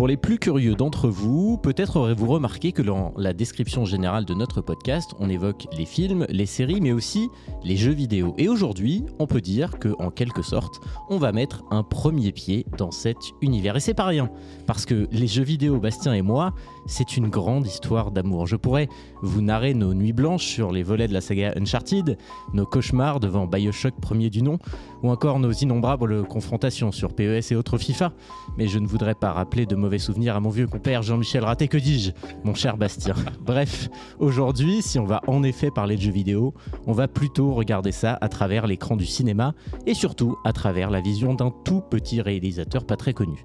Pour les plus curieux d'entre vous, peut-être aurez-vous remarqué que dans la description générale de notre podcast, on évoque les films, les séries, mais aussi les jeux vidéo. Et aujourd'hui, on peut dire qu'en quelque sorte, on va mettre un premier pied dans cet univers. Et c'est pas rien, parce que les jeux vidéo, Bastien et moi, c'est une grande histoire d'amour. Je pourrais vous narrer nos nuits blanches sur les volets de la saga Uncharted, nos cauchemars devant BioShock premier du nom, ou encore nos innombrables confrontations sur PES et autres FIFA. Mais je ne voudrais pas rappeler de mauvais souvenirs à mon vieux compère Jean-Michel Raté, que dis-je, mon cher Bastien. Bref, aujourd'hui, si on va en effet parler de jeux vidéo, on va plutôt regarder ça à travers l'écran du cinéma et surtout à travers la vision d'un tout petit réalisateur pas très connu.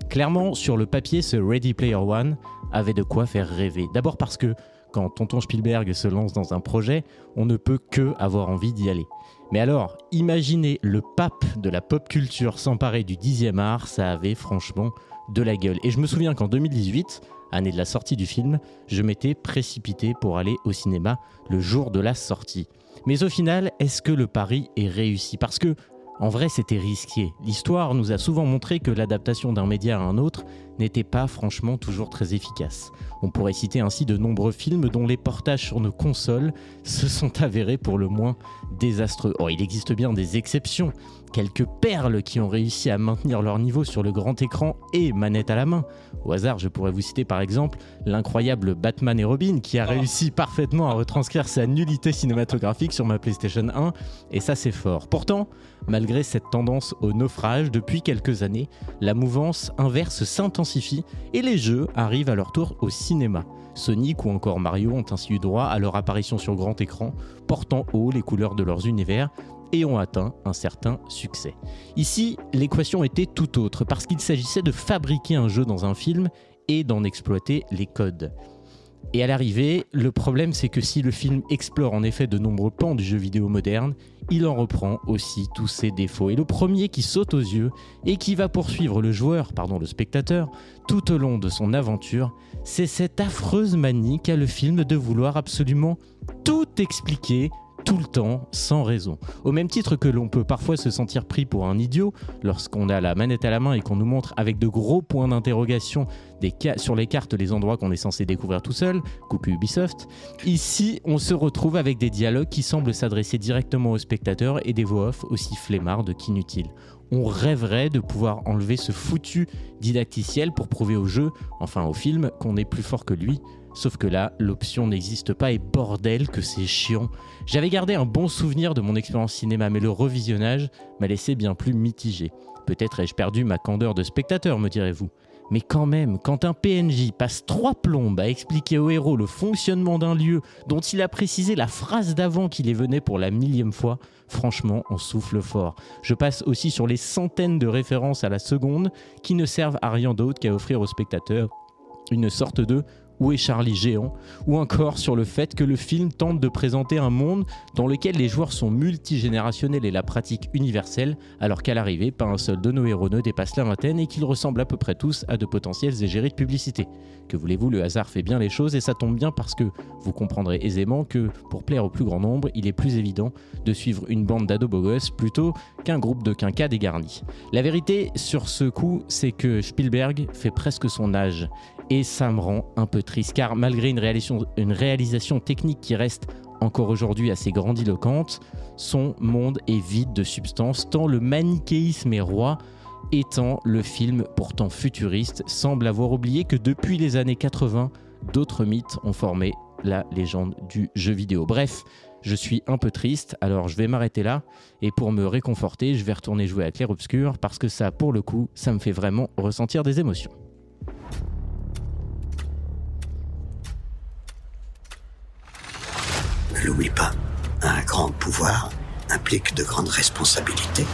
Clairement, sur le papier, ce Ready Player One avait de quoi faire rêver. D'abord parce que quand tonton Spielberg se lance dans un projet, on ne peut que avoir envie d'y aller. Mais alors, imaginez le pape de la pop culture s'emparer du 10e art, ça avait franchement de la gueule. Et je me souviens qu'en 2018, année de la sortie du film, je m'étais précipité pour aller au cinéma le jour de la sortie. Mais au final, est-ce que le pari est réussi ? Parce que, en vrai, c'était risqué. L'histoire nous a souvent montré que l'adaptation d'un média à un autre n'était pas franchement toujours très efficace. On pourrait citer ainsi de nombreux films dont les portages sur nos consoles se sont avérés pour le moins désastreux. Oh, il existe bien des exceptions, quelques perles qui ont réussi à maintenir leur niveau sur le grand écran et manette à la main. Au hasard, je pourrais vous citer par exemple l'incroyable Batman et Robin qui a réussi parfaitement à retranscrire sa nullité cinématographique sur ma PlayStation 1, et ça c'est fort. Pourtant, malgré cette tendance au naufrage, depuis quelques années, la mouvance inverse s'intensifie et les jeux arrivent à leur tour au cinéma. Sonic ou encore Mario ont ainsi eu droit à leur apparition sur grand écran, portant haut les couleurs de leurs univers et ont atteint un certain succès. Ici, l'équation était tout autre, parce qu'il s'agissait de fabriquer un jeu dans un film et d'en exploiter les codes. Et à l'arrivée, le problème c'est que si le film explore en effet de nombreux pans du jeu vidéo moderne, il en reprend aussi tous ses défauts. Et le premier qui saute aux yeux et qui va poursuivre le spectateur, tout au long de son aventure, c'est cette affreuse manie qu'a le film de vouloir absolument tout expliquer, tout le temps, sans raison. Au même titre que l'on peut parfois se sentir pris pour un idiot lorsqu'on a la manette à la main et qu'on nous montre avec de gros points d'interrogation sur les cartes les endroits qu'on est censé découvrir tout seul, coucou Ubisoft, ici on se retrouve avec des dialogues qui semblent s'adresser directement au spectateur et des voix off aussi flemmardes qu'inutiles. On rêverait de pouvoir enlever ce foutu didacticiel pour prouver au jeu, enfin au film, qu'on est plus fort que lui. Sauf que là, l'option n'existe pas et bordel que c'est chiant. J'avais gardé un bon souvenir de mon expérience cinéma, mais le revisionnage m'a laissé bien plus mitigé. Peut-être ai-je perdu ma candeur de spectateur, me direz-vous. Mais quand même, quand un PNJ passe 3 plombes à expliquer au héros le fonctionnement d'un lieu dont il a précisé la phrase d'avant qu'il y venait pour la 1000e fois, franchement, on souffle fort. Je passe aussi sur les centaines de références à la seconde qui ne servent à rien d'autre qu'à offrir au spectateur une sorte de Où est Charlie géant, ou encore sur le fait que le film tente de présenter un monde dans lequel les joueurs sont multigénérationnels et la pratique universelle, alors qu'à l'arrivée, pas un seul de nos héros ne dépasse la vingtaine et qu'ils ressemblent à peu près tous à de potentiels égéries de publicité. Que voulez-vous, le hasard fait bien les choses et ça tombe bien parce que vous comprendrez aisément que, pour plaire au plus grand nombre, il est plus évident de suivre une bande d'ados beaux gosses plutôt qu'un groupe de quinquas dégarnis. La vérité sur ce coup, c'est que Spielberg fait presque son âge. Et ça me rend un peu triste, car malgré une réalisation technique qui reste encore aujourd'hui assez grandiloquente, son monde est vide de substance, tant le manichéisme est roi, étant le film pourtant futuriste semble avoir oublié que depuis les années 80, d'autres mythes ont formé la légende du jeu vidéo. Bref, je suis un peu triste, alors je vais m'arrêter là, et pour me réconforter, je vais retourner jouer à Clair Obscur, parce que ça, pour le coup, ça me fait vraiment ressentir des émotions. Ne l'oublie pas, un grand pouvoir implique de grandes responsabilités.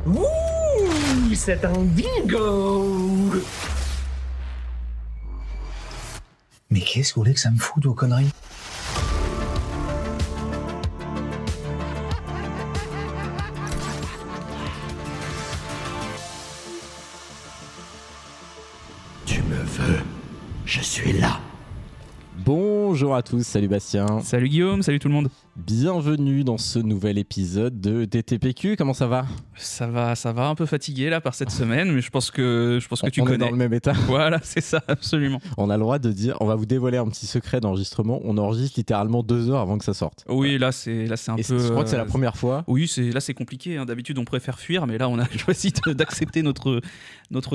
Ouh, c'est un bingo! Mais qu'est-ce que vous voulez que ça me foute vos conneries? Tu me veux, je suis là. Bonjour à tous, salut Bastien. Salut Guillaume, salut tout le monde. Bienvenue dans ce nouvel épisode de DTPQ, comment ça va ? Ça va un peu fatigué là par cette semaine, mais je pense que tu on connais. est dans le même état. Voilà, c'est ça, absolument. On a le droit de dire, on va vous dévoiler un petit secret d'enregistrement, on enregistre littéralement 2 heures avant que ça sorte. Oui, là c'est un peu... Je crois que c'est la première fois. Oui, là c'est compliqué, hein. D'habitude on préfère fuir, mais là on a choisi d'accepter notre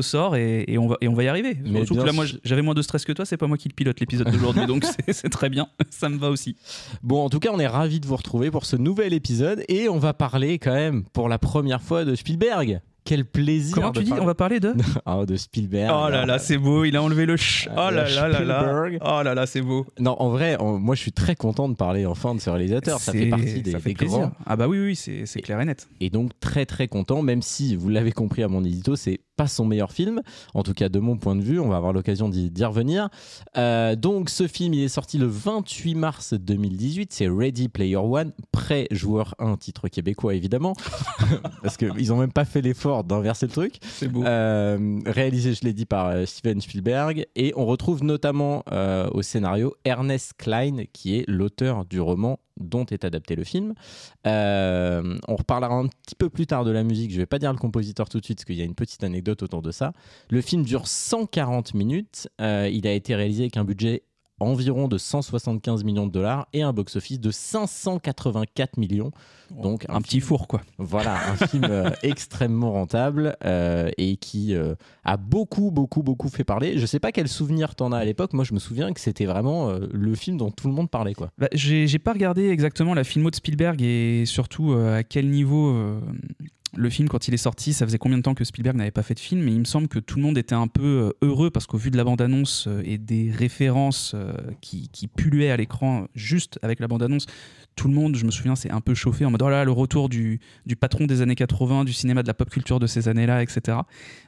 sort et on va y arriver. Mais surtout que là moi j'avais moins de stress que toi, c'est pas moi qui le pilote l'épisode d'aujourd'hui, donc c'est très bien, ça me va aussi. Bon, en tout cas on est ravis de vous retrouver pour ce nouvel épisode et on va parler quand même pour la première fois de Spielberg. Quel plaisir. Comment tu dis ? On va parler de de Spielberg. Oh là là, c'est beau, il a enlevé le ch. Oh là là là là. Oh là là, c'est beau. Non, en vrai, moi je suis très content de parler enfin de ce réalisateur. Ça fait partie des grands. Ah bah oui, c'est clair et net. Et donc très très content, même si vous l'avez compris à mon édito, c'est pas son meilleur film, en tout cas de mon point de vue, on va avoir l'occasion d'y revenir. Donc ce film, il est sorti le 28 mars 2018, c'est Ready Player One, Prêt-Joueur 1, titre québécois évidemment, parce qu'ils ont même pas fait l'effort d'inverser le truc. C'est beau. Réalisé, je l'ai dit, par Steven Spielberg, et on retrouve notamment au scénario Ernest Cline, qui est l'auteur du roman dont est adapté le film. On reparlera un petit peu plus tard de la musique, je vais pas dire le compositeur tout de suite parce qu'il y a une petite anecdote autour de ça. Le film dure 140 minutes, il a été réalisé avec un budget environ de 175 millions de dollars et un box-office de 584 millions. Donc un petit four quoi. Voilà, un film extrêmement rentable et qui a beaucoup fait parler. Je sais pas quel souvenir t'en as à l'époque. Moi je me souviens que c'était vraiment le film dont tout le monde parlait quoi. Bah, j'ai pas regardé exactement la filmo de Spielberg et surtout à quel niveau le film, quand il est sorti, ça faisait combien de temps que Spielberg n'avait pas fait de film, mais il me semble que tout le monde était un peu heureux parce qu'au vu de la bande-annonce et des références qui pullaient à l'écran juste avec la bande-annonce, tout le monde, je me souviens, s'est un peu chauffé en mode oh là, le retour du patron des années 80, du cinéma, de la pop culture de ces années-là, etc.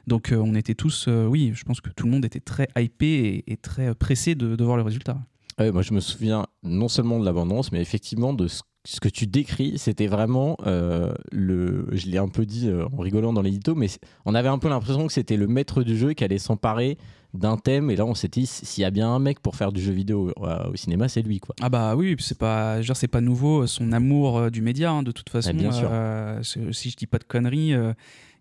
Donc on était tous, oui, je pense que tout le monde était très hypé et très pressé de voir le résultat. Moi je me souviens non seulement de la bande-annonce, mais effectivement de ce que tu décris, c'était vraiment je l'ai un peu dit en rigolant dans l'édito, mais on avait un peu l'impression que c'était le maître du jeu qui allait s'emparer d'un thème, et là on s'est dit s'il y a bien un mec pour faire du jeu vidéo au cinéma, c'est lui quoi. Ah bah oui, c'est pas nouveau, son amour du média, hein, de toute façon. Bien sûr. Si je dis pas de conneries,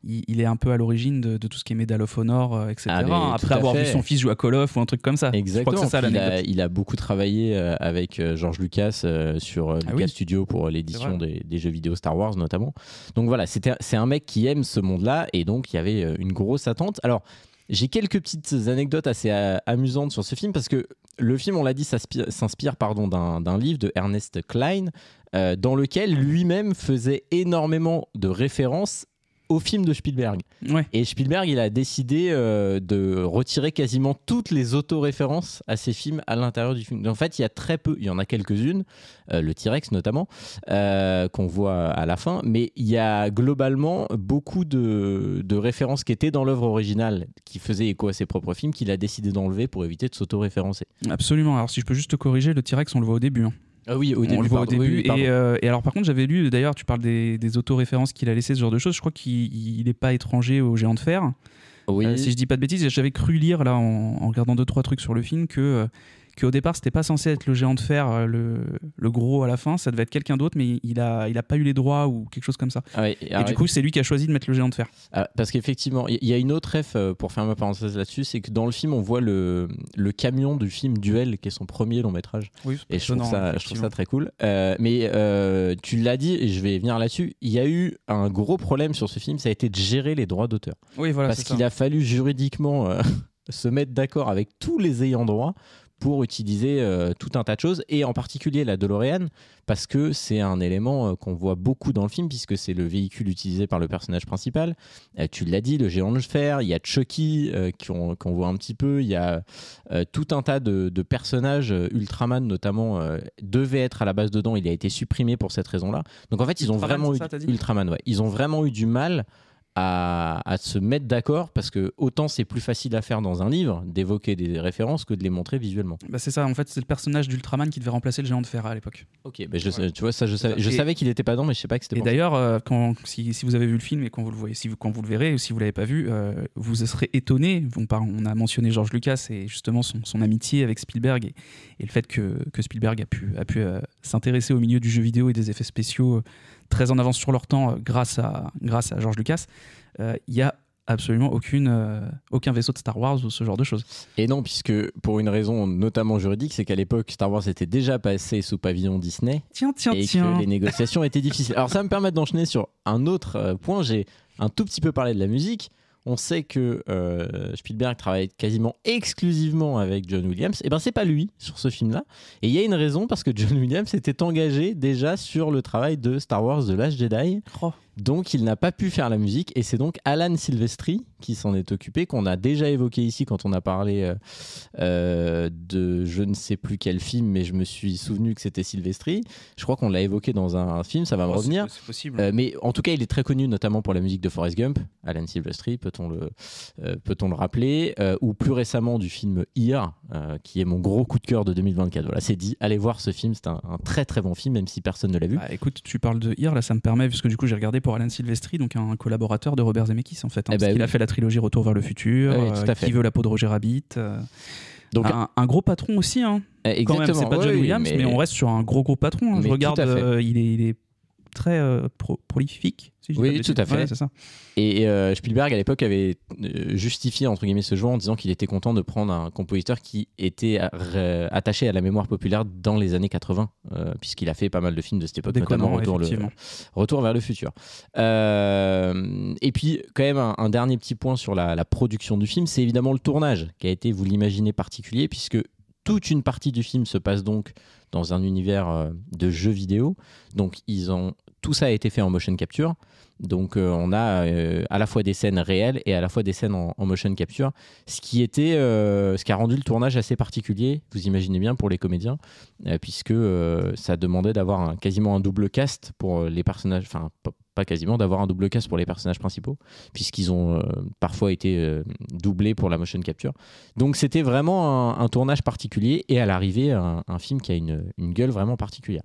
il est un peu à l'origine de tout ce qui est Medal of Honor, etc. Après avoir vu son fils jouer à Call of ou un truc comme ça. Exactement. Je crois que c'est ça l'anecdote. Il a beaucoup travaillé avec George Lucas sur Lucas Studio pour l'édition des jeux vidéo Star Wars notamment. Donc voilà, c'est un mec qui aime ce monde-là et donc il y avait une grosse attente. Alors j'ai quelques petites anecdotes assez amusantes sur ce film parce que le film, on l'a dit, s'inspire d'un livre de Ernest Cline dans lequel lui-même faisait énormément de références au film de Spielberg. Ouais. Et Spielberg, il a décidé de retirer quasiment toutes les autoréférences à ses films à l'intérieur du film. En fait, il y a très peu, il y en a quelques-unes, le T-Rex notamment, qu'on voit à la fin, mais il y a globalement beaucoup de références qui étaient dans l'œuvre originale, qui faisaient écho à ses propres films, qu'il a décidé d'enlever pour éviter de s'auto-référencer. Absolument. Alors si je peux juste te corriger, le T-Rex, on le voit au début. Hein. Ah oui, on le voit au début. Et alors par contre, j'avais lu, d'ailleurs, tu parles des autoréférences qu'il a laissées, ce genre de choses. Je crois qu'il n'est pas étranger au Géant de Fer. Oui. Si je dis pas de bêtises, j'avais cru lire là en regardant 2-3 trucs sur le film qu'au départ c'était pas censé être le Géant de Fer, le gros à la fin, ça devait être quelqu'un d'autre, mais il a pas eu les droits ou quelque chose comme ça. Et du coup c'est lui qui a choisi de mettre le Géant de Fer. Parce qu'effectivement il y a une autre ref pour faire ma parenthèse là-dessus, c'est que dans le film on voit le camion du film Duel, qui est son premier long métrage. Oui, et je trouve ça très cool. Mais tu l'as dit et je vais venir là-dessus, il y a eu un gros problème sur ce film, ça a été de gérer les droits d'auteur. Oui, voilà, parce qu'il a fallu juridiquement se mettre d'accord avec tous les ayants droit pour utiliser tout un tas de choses, et en particulier la DeLorean, parce que c'est un élément qu'on voit beaucoup dans le film, puisque c'est le véhicule utilisé par le personnage principal. Tu l'as dit, le Géant de Fer, il y a Chucky qu'on voit un petit peu, il y a tout un tas de personnages, Ultraman notamment, devait être à la base dedans, il a été supprimé pour cette raison-là. Donc en fait, ils ont vraiment eu Ultraman, ouais. Ils ont vraiment eu du mal à se mettre d'accord, parce que autant c'est plus facile à faire dans un livre d'évoquer des références que de les montrer visuellement. Bah c'est ça, en fait c'est le personnage d'Ultraman qui devait remplacer le géant de fer à l'époque. Ok, bah tu vois ça, je savais qu'il était pas dedans, mais je sais pas que c'était. Et d'ailleurs, si vous avez vu le film et quand vous le voyez, quand vous le verrez, ou si vous l'avez pas vu, vous serez étonné. On a mentionné George Lucas et justement son amitié avec Spielberg et le fait que Spielberg a pu s'intéresser au milieu du jeu vidéo et des effets spéciaux très en avance sur leur temps grâce à George Lucas. Il y a absolument aucun vaisseau de Star Wars ou ce genre de choses. Et non, puisque pour une raison notamment juridique, c'est qu'à l'époque, Star Wars était déjà passé sous pavillon Disney. Tiens. Que les négociations étaient difficiles. Alors ça me permet d'enchaîner sur un autre point. J'ai un tout petit peu parlé de la musique. On sait que Spielberg travaille quasiment exclusivement avec John Williams. Et ben c'est pas lui sur ce film-là. Et il y a une raison, parce que John Williams était engagé déjà sur le travail de Star Wars The Last Jedi. Oh. Donc il n'a pas pu faire la musique, et c'est donc Alan Silvestri qui s'en est occupé, qu'on a déjà évoqué ici quand on a parlé de je ne sais plus quel film, mais je me suis souvenu que c'était Silvestri. Je crois qu'on l'a évoqué dans un film, ça va me revenir. C'est possible. Mais en tout cas, il est très connu notamment pour la musique de Forrest Gump. Alan Silvestri, peut-on le rappeler, ou plus récemment du film Here, qui est mon gros coup de cœur de 2024. Voilà, c'est dit, allez voir ce film, c'est un très très bon film, même si personne ne l'a vu. Bah, écoute, tu parles de Here, là ça me permet, puisque du coup j'ai regardé pour Alan Silvestri, donc un collaborateur de Robert Zemeckis en fait, parce qu'il a fait la trilogie Retour vers le futur, Qui veut la peau de Roger Rabbit. Donc un gros patron aussi, hein. Quand même, c'est pas John Williams, mais on reste sur un gros patron. Hein. Je regarde, il est très prolifique. Si je oui, tout à fait. Ouais, c'est ça. Et Spielberg, à l'époque, avait justifié entre guillemets ce choix en disant qu'il était content de prendre un compositeur qui était attaché à la mémoire populaire dans les années 80, puisqu'il a fait pas mal de films de cette époque, notamment Retour vers le futur. Et puis, quand même, un dernier petit point sur la production du film, c'est évidemment le tournage, qui a été, vous l'imaginez, particulier, puisque toute une partie du film se passe donc dans un univers de jeux vidéo. Donc, tout ça a été fait en motion capture. Donc on a à la fois des scènes réelles et à la fois des scènes en motion capture, ce qui a rendu le tournage assez particulier, vous imaginez bien, pour les comédiens, puisque ça demandait d'avoir quasiment un double cast pour les personnages, enfin pas quasiment, d'avoir un double cast pour les personnages principaux, puisqu'ils ont parfois été doublés pour la motion capture. Donc c'était vraiment un tournage particulier, et à l'arrivée un film qui a une gueule vraiment particulière.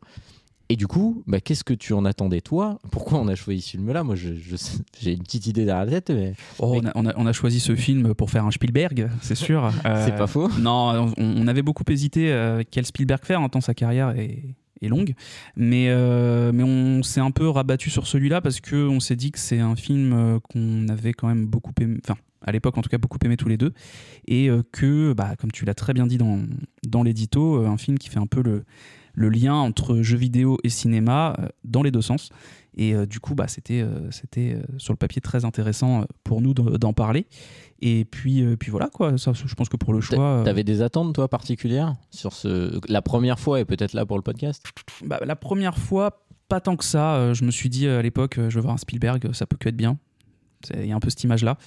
Et du coup, qu'est-ce que tu en attendais, toi ? Pourquoi on a choisi ce film-là ? Moi, j'ai une petite idée derrière la tête. Mais... On a choisi ce film pour faire un Spielberg, c'est sûr. C'est pas faux. Non, on avait beaucoup hésité quel Spielberg faire, tant sa carrière est longue. Mais on s'est un peu rabattu sur celui-là parce qu'on s'est dit que c'est un film qu'on avait quand même beaucoup aimé. Enfin, à l'époque en tout cas, beaucoup aimé tous les deux. Et que, comme tu l'as très bien dit dans l'édito, un film qui fait un peu le lien entre jeux vidéo et cinéma dans les deux sens. Et du coup, c'était sur le papier très intéressant pour nous d'en parler. Et puis voilà, quoi. Ça, je pense que pour le choix... T'avais des attentes, toi, particulières sur la première fois, et peut-être là pour le podcast ? La première fois, pas tant que ça. Je me suis dit à l'époque, je veux voir un Spielberg, ça peut que être bien. Il y a un peu cette image-là.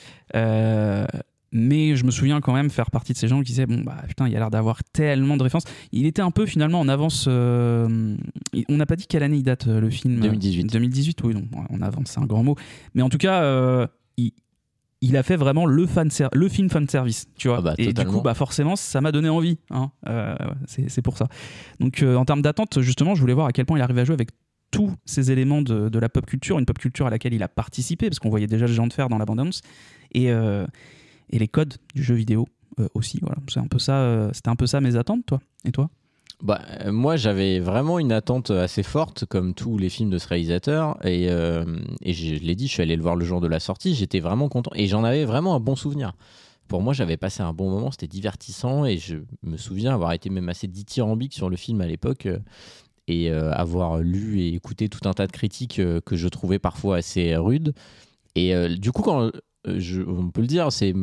Mais je me souviens quand même faire partie de ces gens qui disaient putain, il y a l'air d'avoir tellement de références. Il était un peu finalement en avance. On n'a pas dit quelle année il date, le film. 2018, oui, donc en avance, c'est un grand mot. Mais en tout cas, il a fait vraiment le film fanservice, tu vois. Et totalement. Du coup, forcément, ça m'a donné envie. Hein. C'est pour ça. Donc, en termes d'attente, justement, je voulais voir à quel point il arrivait à jouer avec tous ces éléments de la pop culture, une pop culture à laquelle il a participé, parce qu'on voyait déjà le géant de fer dans la bande-annonce. Et les codes du jeu vidéo aussi, voilà. C'est un peu ça, c'était un peu ça mes attentes, toi. Et toi ? Moi, j'avais vraiment une attente assez forte, comme tous les films de ce réalisateur, et je l'ai dit, je suis allé le voir le jour de la sortie, j'étais vraiment content, et j'en avais vraiment un bon souvenir. Pour moi, j'avais passé un bon moment, c'était divertissant, et je me souviens avoir été même assez dithyrambique sur le film à l'époque, et avoir lu et écouté tout un tas de critiques que je trouvais parfois assez rudes. Et du coup, on peut le dire, c'est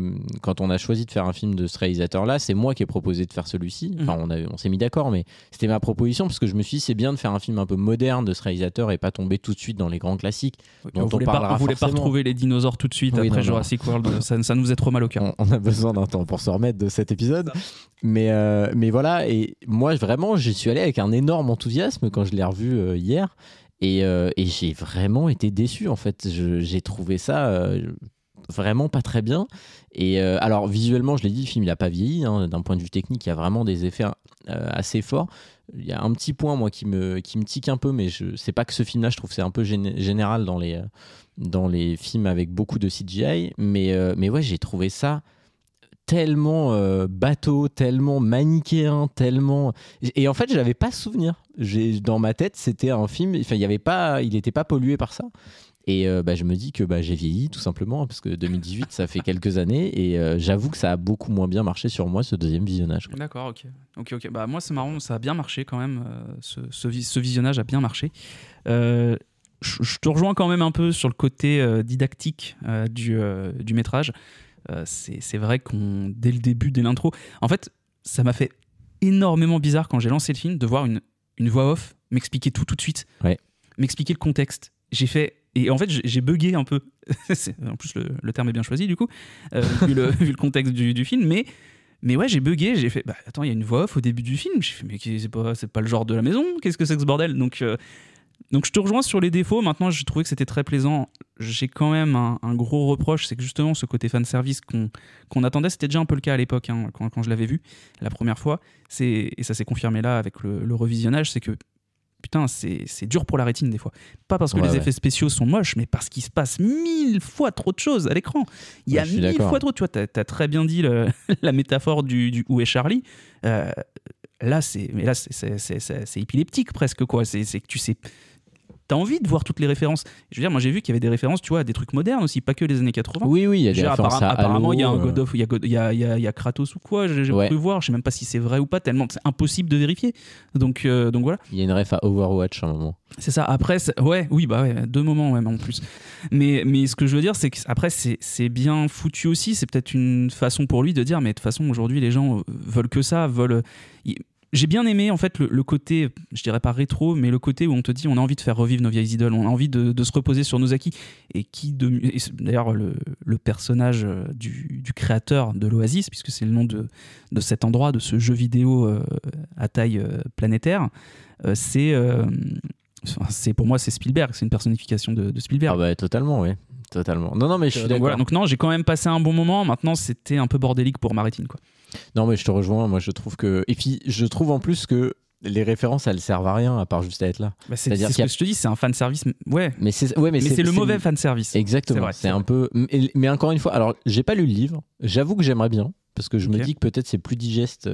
quand on a choisi de faire un film de ce réalisateur-là, c'est moi qui ai proposé de faire celui-ci. Enfin, on s'est mis d'accord, mais c'était ma proposition parce que je me suis dit c'est bien de faire un film un peu moderne de ce réalisateur et pas tomber tout de suite dans les grands classiques. On voulait pas retrouver les dinosaures tout de suite après Jurassic World. Ça nous faisait trop mal au cœur. On a besoin d'un temps pour se remettre de cet épisode. Mais voilà, et moi vraiment, j'y suis allé avec un énorme enthousiasme quand je l'ai revu hier. Et j'ai vraiment été déçu en fait. J'ai trouvé ça vraiment pas très bien. Et alors visuellement, je l'ai dit, le film il a pas vieilli. Hein. D'un point de vue technique, il y a vraiment des effets assez forts. Il y a un petit point moi qui me tique un peu, mais c'est pas que ce film-là, je trouve que c'est un peu général dans les films avec beaucoup de CGI. Mais ouais, j'ai trouvé ça tellement bateau, tellement manichéen, tellement... Et en fait, je n'avais pas souvenir. Dans ma tête, c'était un film... Enfin, il n'était pas pollué par ça. Et je me dis que j'ai vieilli, tout simplement, parce que 2018, ça fait quelques années. Et j'avoue que ça a beaucoup moins bien marché sur moi, ce deuxième visionnage. Quoi. D'accord, ok. Bah, moi, c'est marrant, ça a bien marché quand même. Ce visionnage a bien marché. Je te rejoins quand même un peu sur le côté didactique du métrage. C'est vrai dès le début, dès l'intro, en fait, ça m'a fait énormément bizarre quand j'ai lancé le film de voir une voix off m'expliquer tout de suite, m'expliquer le contexte. Et en fait, j'ai bugué un peu. En plus, le terme est bien choisi du coup, vu le contexte du film. Mais ouais, j'ai bugué. J'ai fait, attends, il y a une voix off au début du film. J'ai fait, mais c'est pas le genre de la maison. Qu'est-ce que c'est que ce bordel ? Donc je te rejoins sur les défauts. Maintenant, j'ai trouvé que c'était très plaisant. J'ai quand même un gros reproche, c'est que justement ce côté fanservice qu'on attendait, c'était déjà un peu le cas à l'époque, hein, quand je l'avais vu la première fois. Et ça s'est confirmé là avec le revisionnage, c'est que putain, c'est dur pour la rétine des fois. Pas parce que les effets spéciaux sont moches, mais parce qu'il se passe 1000 fois trop de choses à l'écran. Il y a 1000 fois trop. Tu vois, t'as très bien dit la métaphore du Où est Charlie. Là, c'est épileptique presque, quoi. C'est que tu sais... T'as envie de voir toutes les références. Je veux dire, moi j'ai vu qu'il y avait des références, tu vois, à des trucs modernes aussi, pas que les années 80. Oui, il y a des références à apparemment, il y a un God of, il y a Kratos ou quoi, j'ai cru voir, je sais même pas si c'est vrai ou pas, tellement c'est impossible de vérifier. Donc voilà. Il y a une ref à Overwatch à un moment. C'est ça. Après, deux moments même en plus. Mais ce que je veux dire, c'est qu'après, c'est bien foutu aussi. C'est peut-être une façon pour lui de dire, mais de toute façon, aujourd'hui, les gens veulent que ça, J'ai bien aimé en fait le côté, je dirais pas rétro, mais le côté où on te dit on a envie de faire revivre nos vieilles idoles, on a envie de se reposer sur nos acquis. Et d'ailleurs le personnage du créateur de l'Oasis, puisque c'est le nom de cet endroit, de ce jeu vidéo à taille planétaire, c'est pour moi c'est Spielberg, c'est une personnification de Spielberg. Ah bah totalement, oui. Totalement. Non, mais je suis d'accord. Voilà, donc non, j'ai quand même passé un bon moment. Maintenant, c'était un peu bordélique pour ma rétine, quoi. Non, mais je te rejoins. Moi, je trouve que... Et puis, je trouve en plus que les références, elles servent à rien à part juste à être là. C'est ce que je te dis, c'est un fanservice. Ouais. Mais c'est le mauvais fanservice. Exactement. C'est un peu... Mais encore une fois, alors, j'ai pas lu le livre. J'avoue que j'aimerais bien. Parce que je me dis que peut-être c'est plus digeste.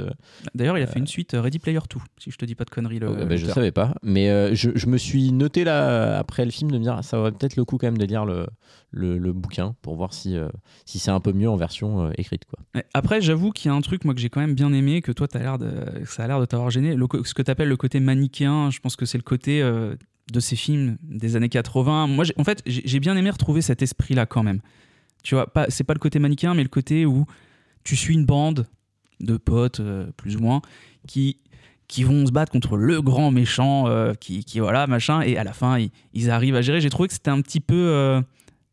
D'ailleurs, il a fait une suite, Ready Player 2, si je te dis pas de conneries. Je savais pas. Mais je me suis noté là, après le film, de me dire ça aurait peut-être le coup quand même de lire le bouquin pour voir si c'est un peu mieux en version écrite, quoi. Après, j'avoue qu'il y a un truc moi, que j'ai quand même bien aimé, que toi, ça a l'air de t'avoir gêné. Ce que tu appelles le côté manichéen, je pense que c'est le côté de ces films des années 80. Moi, en fait, j'ai bien aimé retrouver cet esprit-là quand même. Tu vois, c'est pas le côté manichéen, mais le côté où tu suis une bande de potes, plus ou moins, qui vont se battre contre le grand méchant, qui voilà, machin, et à la fin, ils arrivent à gérer. J'ai trouvé que c'était un petit peu...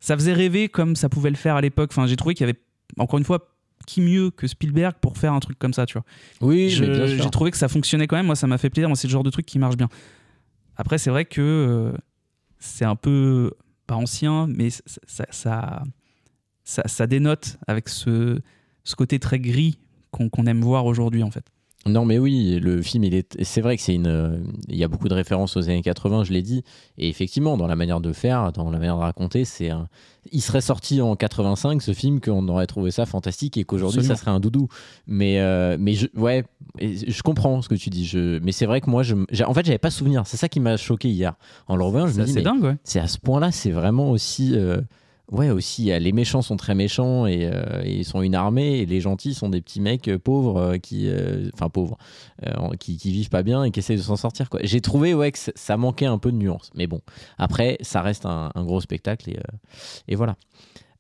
ça faisait rêver comme ça pouvait le faire à l'époque. Enfin, j'ai trouvé qu'il y avait, encore une fois, qui mieux que Spielberg pour faire un truc comme ça, tu vois. Oui, mais bien sûr. J'ai trouvé que ça fonctionnait quand même. Moi, ça m'a fait plaisir. Moi, c'est le genre de truc qui marche bien. Après, c'est vrai que c'est un peu... pas ancien, mais ça dénote avec ce côté très gris qu'on aime voir aujourd'hui, en fait. Non, mais oui, le film, c'est vrai que il y a beaucoup de références aux années 80, je l'ai dit, et effectivement, dans la manière de faire, dans la manière de raconter, il serait sorti en 85, ce film, qu'on aurait trouvé ça fantastique, et qu'aujourd'hui, ça serait un doudou. Mais je comprends ce que tu dis, mais c'est vrai que moi, en fait, j'avais pas souvenir, c'est ça qui m'a choqué hier. En le revoyant, je me dis, c'est dingue, ouais. C'est à ce point-là, c'est vraiment aussi... aussi, les méchants sont très méchants et ils sont une armée, et les gentils sont des petits mecs pauvres qui vivent pas bien et qui essaient de s'en sortir, quoi. J'ai trouvé que ça manquait un peu de nuance, mais bon, après ça reste un gros spectacle et voilà.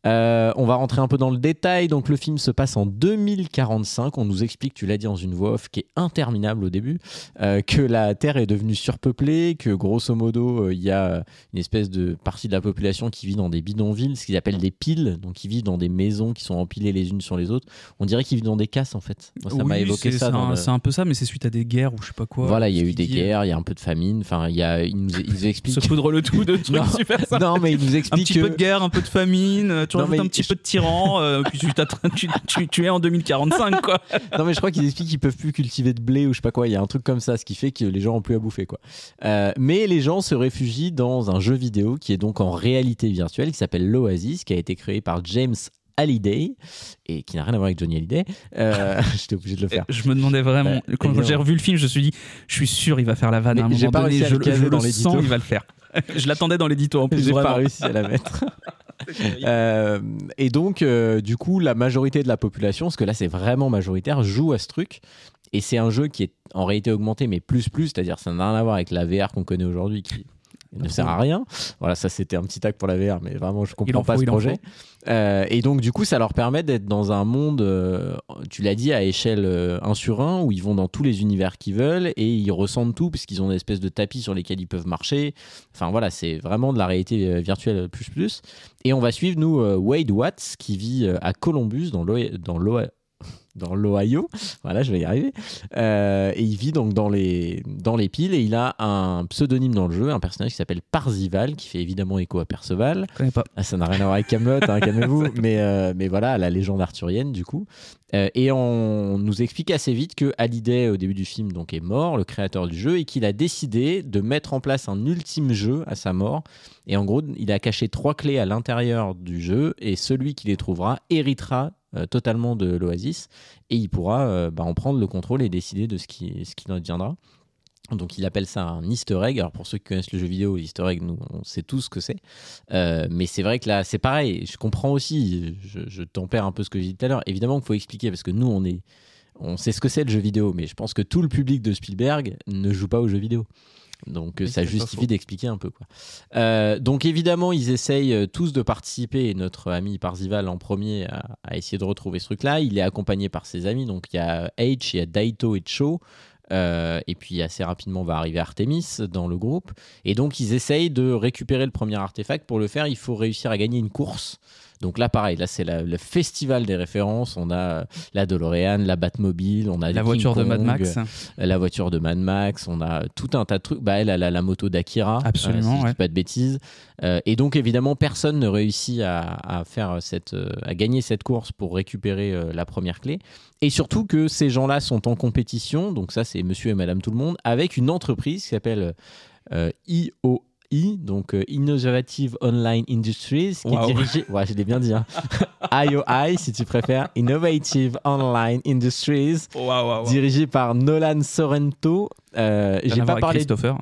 On va rentrer un peu dans le détail. Donc le film se passe en 2045. On nous explique, tu l'as dit dans une voix off qui est interminable au début, que la Terre est devenue surpeuplée, que grosso modo il y a une espèce de partie de la population qui vit dans des bidonvilles, ce qu'ils appellent des piles, donc ils vivent dans des maisons qui sont empilées les unes sur les autres. On dirait qu'ils vivent dans des casses en fait. Moi, ça m'a évoqué ça. C'est un peu ça, mais c'est suite à des guerres ou je sais pas quoi. Voilà, il y a eu des guerres, il y a un peu de famine. Enfin, il nous explique. Se poudre le tout de trucs super simples. Non, mais il nous explique un petit peu de guerre, un peu de famine, tu rajoutes un petit peu de tyran, puis tu es en 2045 quoi. Non, mais je crois qu'ils expliquent qu'ils peuvent plus cultiver de blé ou je sais pas quoi. Il y a un truc comme ça, ce qui fait que les gens ont plus à bouffer quoi. Mais les gens se réfugient dans un jeu vidéo qui est donc en réalité virtuelle, qui s'appelle l'Oasis, qui a été créé par James Hallyday et qui n'a rien à voir avec Johnny Hallyday. J'étais obligé de le faire. Je me demandais vraiment, quand j'ai revu le film, je me suis dit, je suis sûr il va faire la vanne. À un moment donné, je le sens, il va le faire. Je l'attendais dans l'édito en plus. J'ai vraiment pas réussi à la mettre. Et donc, du coup, la majorité de la population, parce que là c'est vraiment majoritaire, joue à ce truc. Et c'est un jeu qui est en réalité augmentée, mais plus, c'est-à-dire ça n'a rien à voir avec la VR qu'on connaît aujourd'hui, qui ne sert à rien. Voilà, ça c'était un petit tag pour la VR, mais vraiment je comprends pas ce projet. Et donc du coup, ça leur permet d'être dans un monde, tu l'as dit, à échelle 1 sur 1, où ils vont dans tous les univers qu'ils veulent et ils ressentent tout, puisqu'ils ont une espèce de tapis sur lesquels ils peuvent marcher. Enfin voilà, c'est vraiment de la réalité virtuelle plus. Et on va suivre, nous, Wade Watts, qui vit à Columbus, dans l'Ohio, voilà, je vais y arriver. Et il vit donc dans les piles et il a un pseudonyme dans le jeu, un personnage qui s'appelle Parzival, qui fait évidemment écho à Perceval. Je connais pas. Ça n'a rien à voir avec Kaamelott, hein, calmez-vous, mais voilà, à la légende arthurienne du coup. Et on nous explique assez vite que Hallyday, au début du film, donc, est mort, le créateur du jeu, et qu'il a décidé de mettre en place un ultime jeu à sa mort. Et en gros, il a caché 3 clés à l'intérieur du jeu, et celui qui les trouvera héritera totalement de l'Oasis, et il pourra en prendre le contrôle et décider de ce qui en adviendra. Donc il appelle ça un easter egg. Alors pour ceux qui connaissent le jeu vidéo, easter egg, nous on sait tous ce que c'est, mais c'est vrai que là c'est pareil, je comprends aussi, je tempère un peu ce que j'ai dit tout à l'heure. Évidemment qu'il faut expliquer, parce que nous on sait ce que c'est le jeu vidéo, mais je pense que tout le public de Spielberg ne joue pas aux jeux vidéo. Donc oui, ça justifie d'expliquer un peu quoi. Donc évidemment ils essayent tous de participer, et notre ami Parzival en premier à essayer de retrouver ce truc là. Il est accompagné par ses amis, donc il y a H, il y a Daito et Cho, et puis assez rapidement va arriver Artemis dans le groupe, et donc ils essayent de récupérer le premier artefact. Pour le faire, il faut réussir à gagner une course. Donc là, pareil, là c'est le festival des références. On a la DeLorean, la Batmobile, on a la voiture de Mad Max, la voiture de Mad Max, on a tout un tas de trucs. Elle a la moto d'Akira, absolument, si je dis pas de bêtises. Et donc évidemment, personne ne réussit à gagner cette course pour récupérer la première clé. Et surtout que ces gens-là sont en compétition. Donc ça, c'est Monsieur et Madame Tout le Monde, avec une entreprise qui s'appelle IOI. Donc Innovative Online Industries, qui est dirigée, je l'ai bien dit, hein. IOI si tu préfères, Innovative Online Industries, dirigée par Nolan Sorrento. J'ai pas parlé Christopher.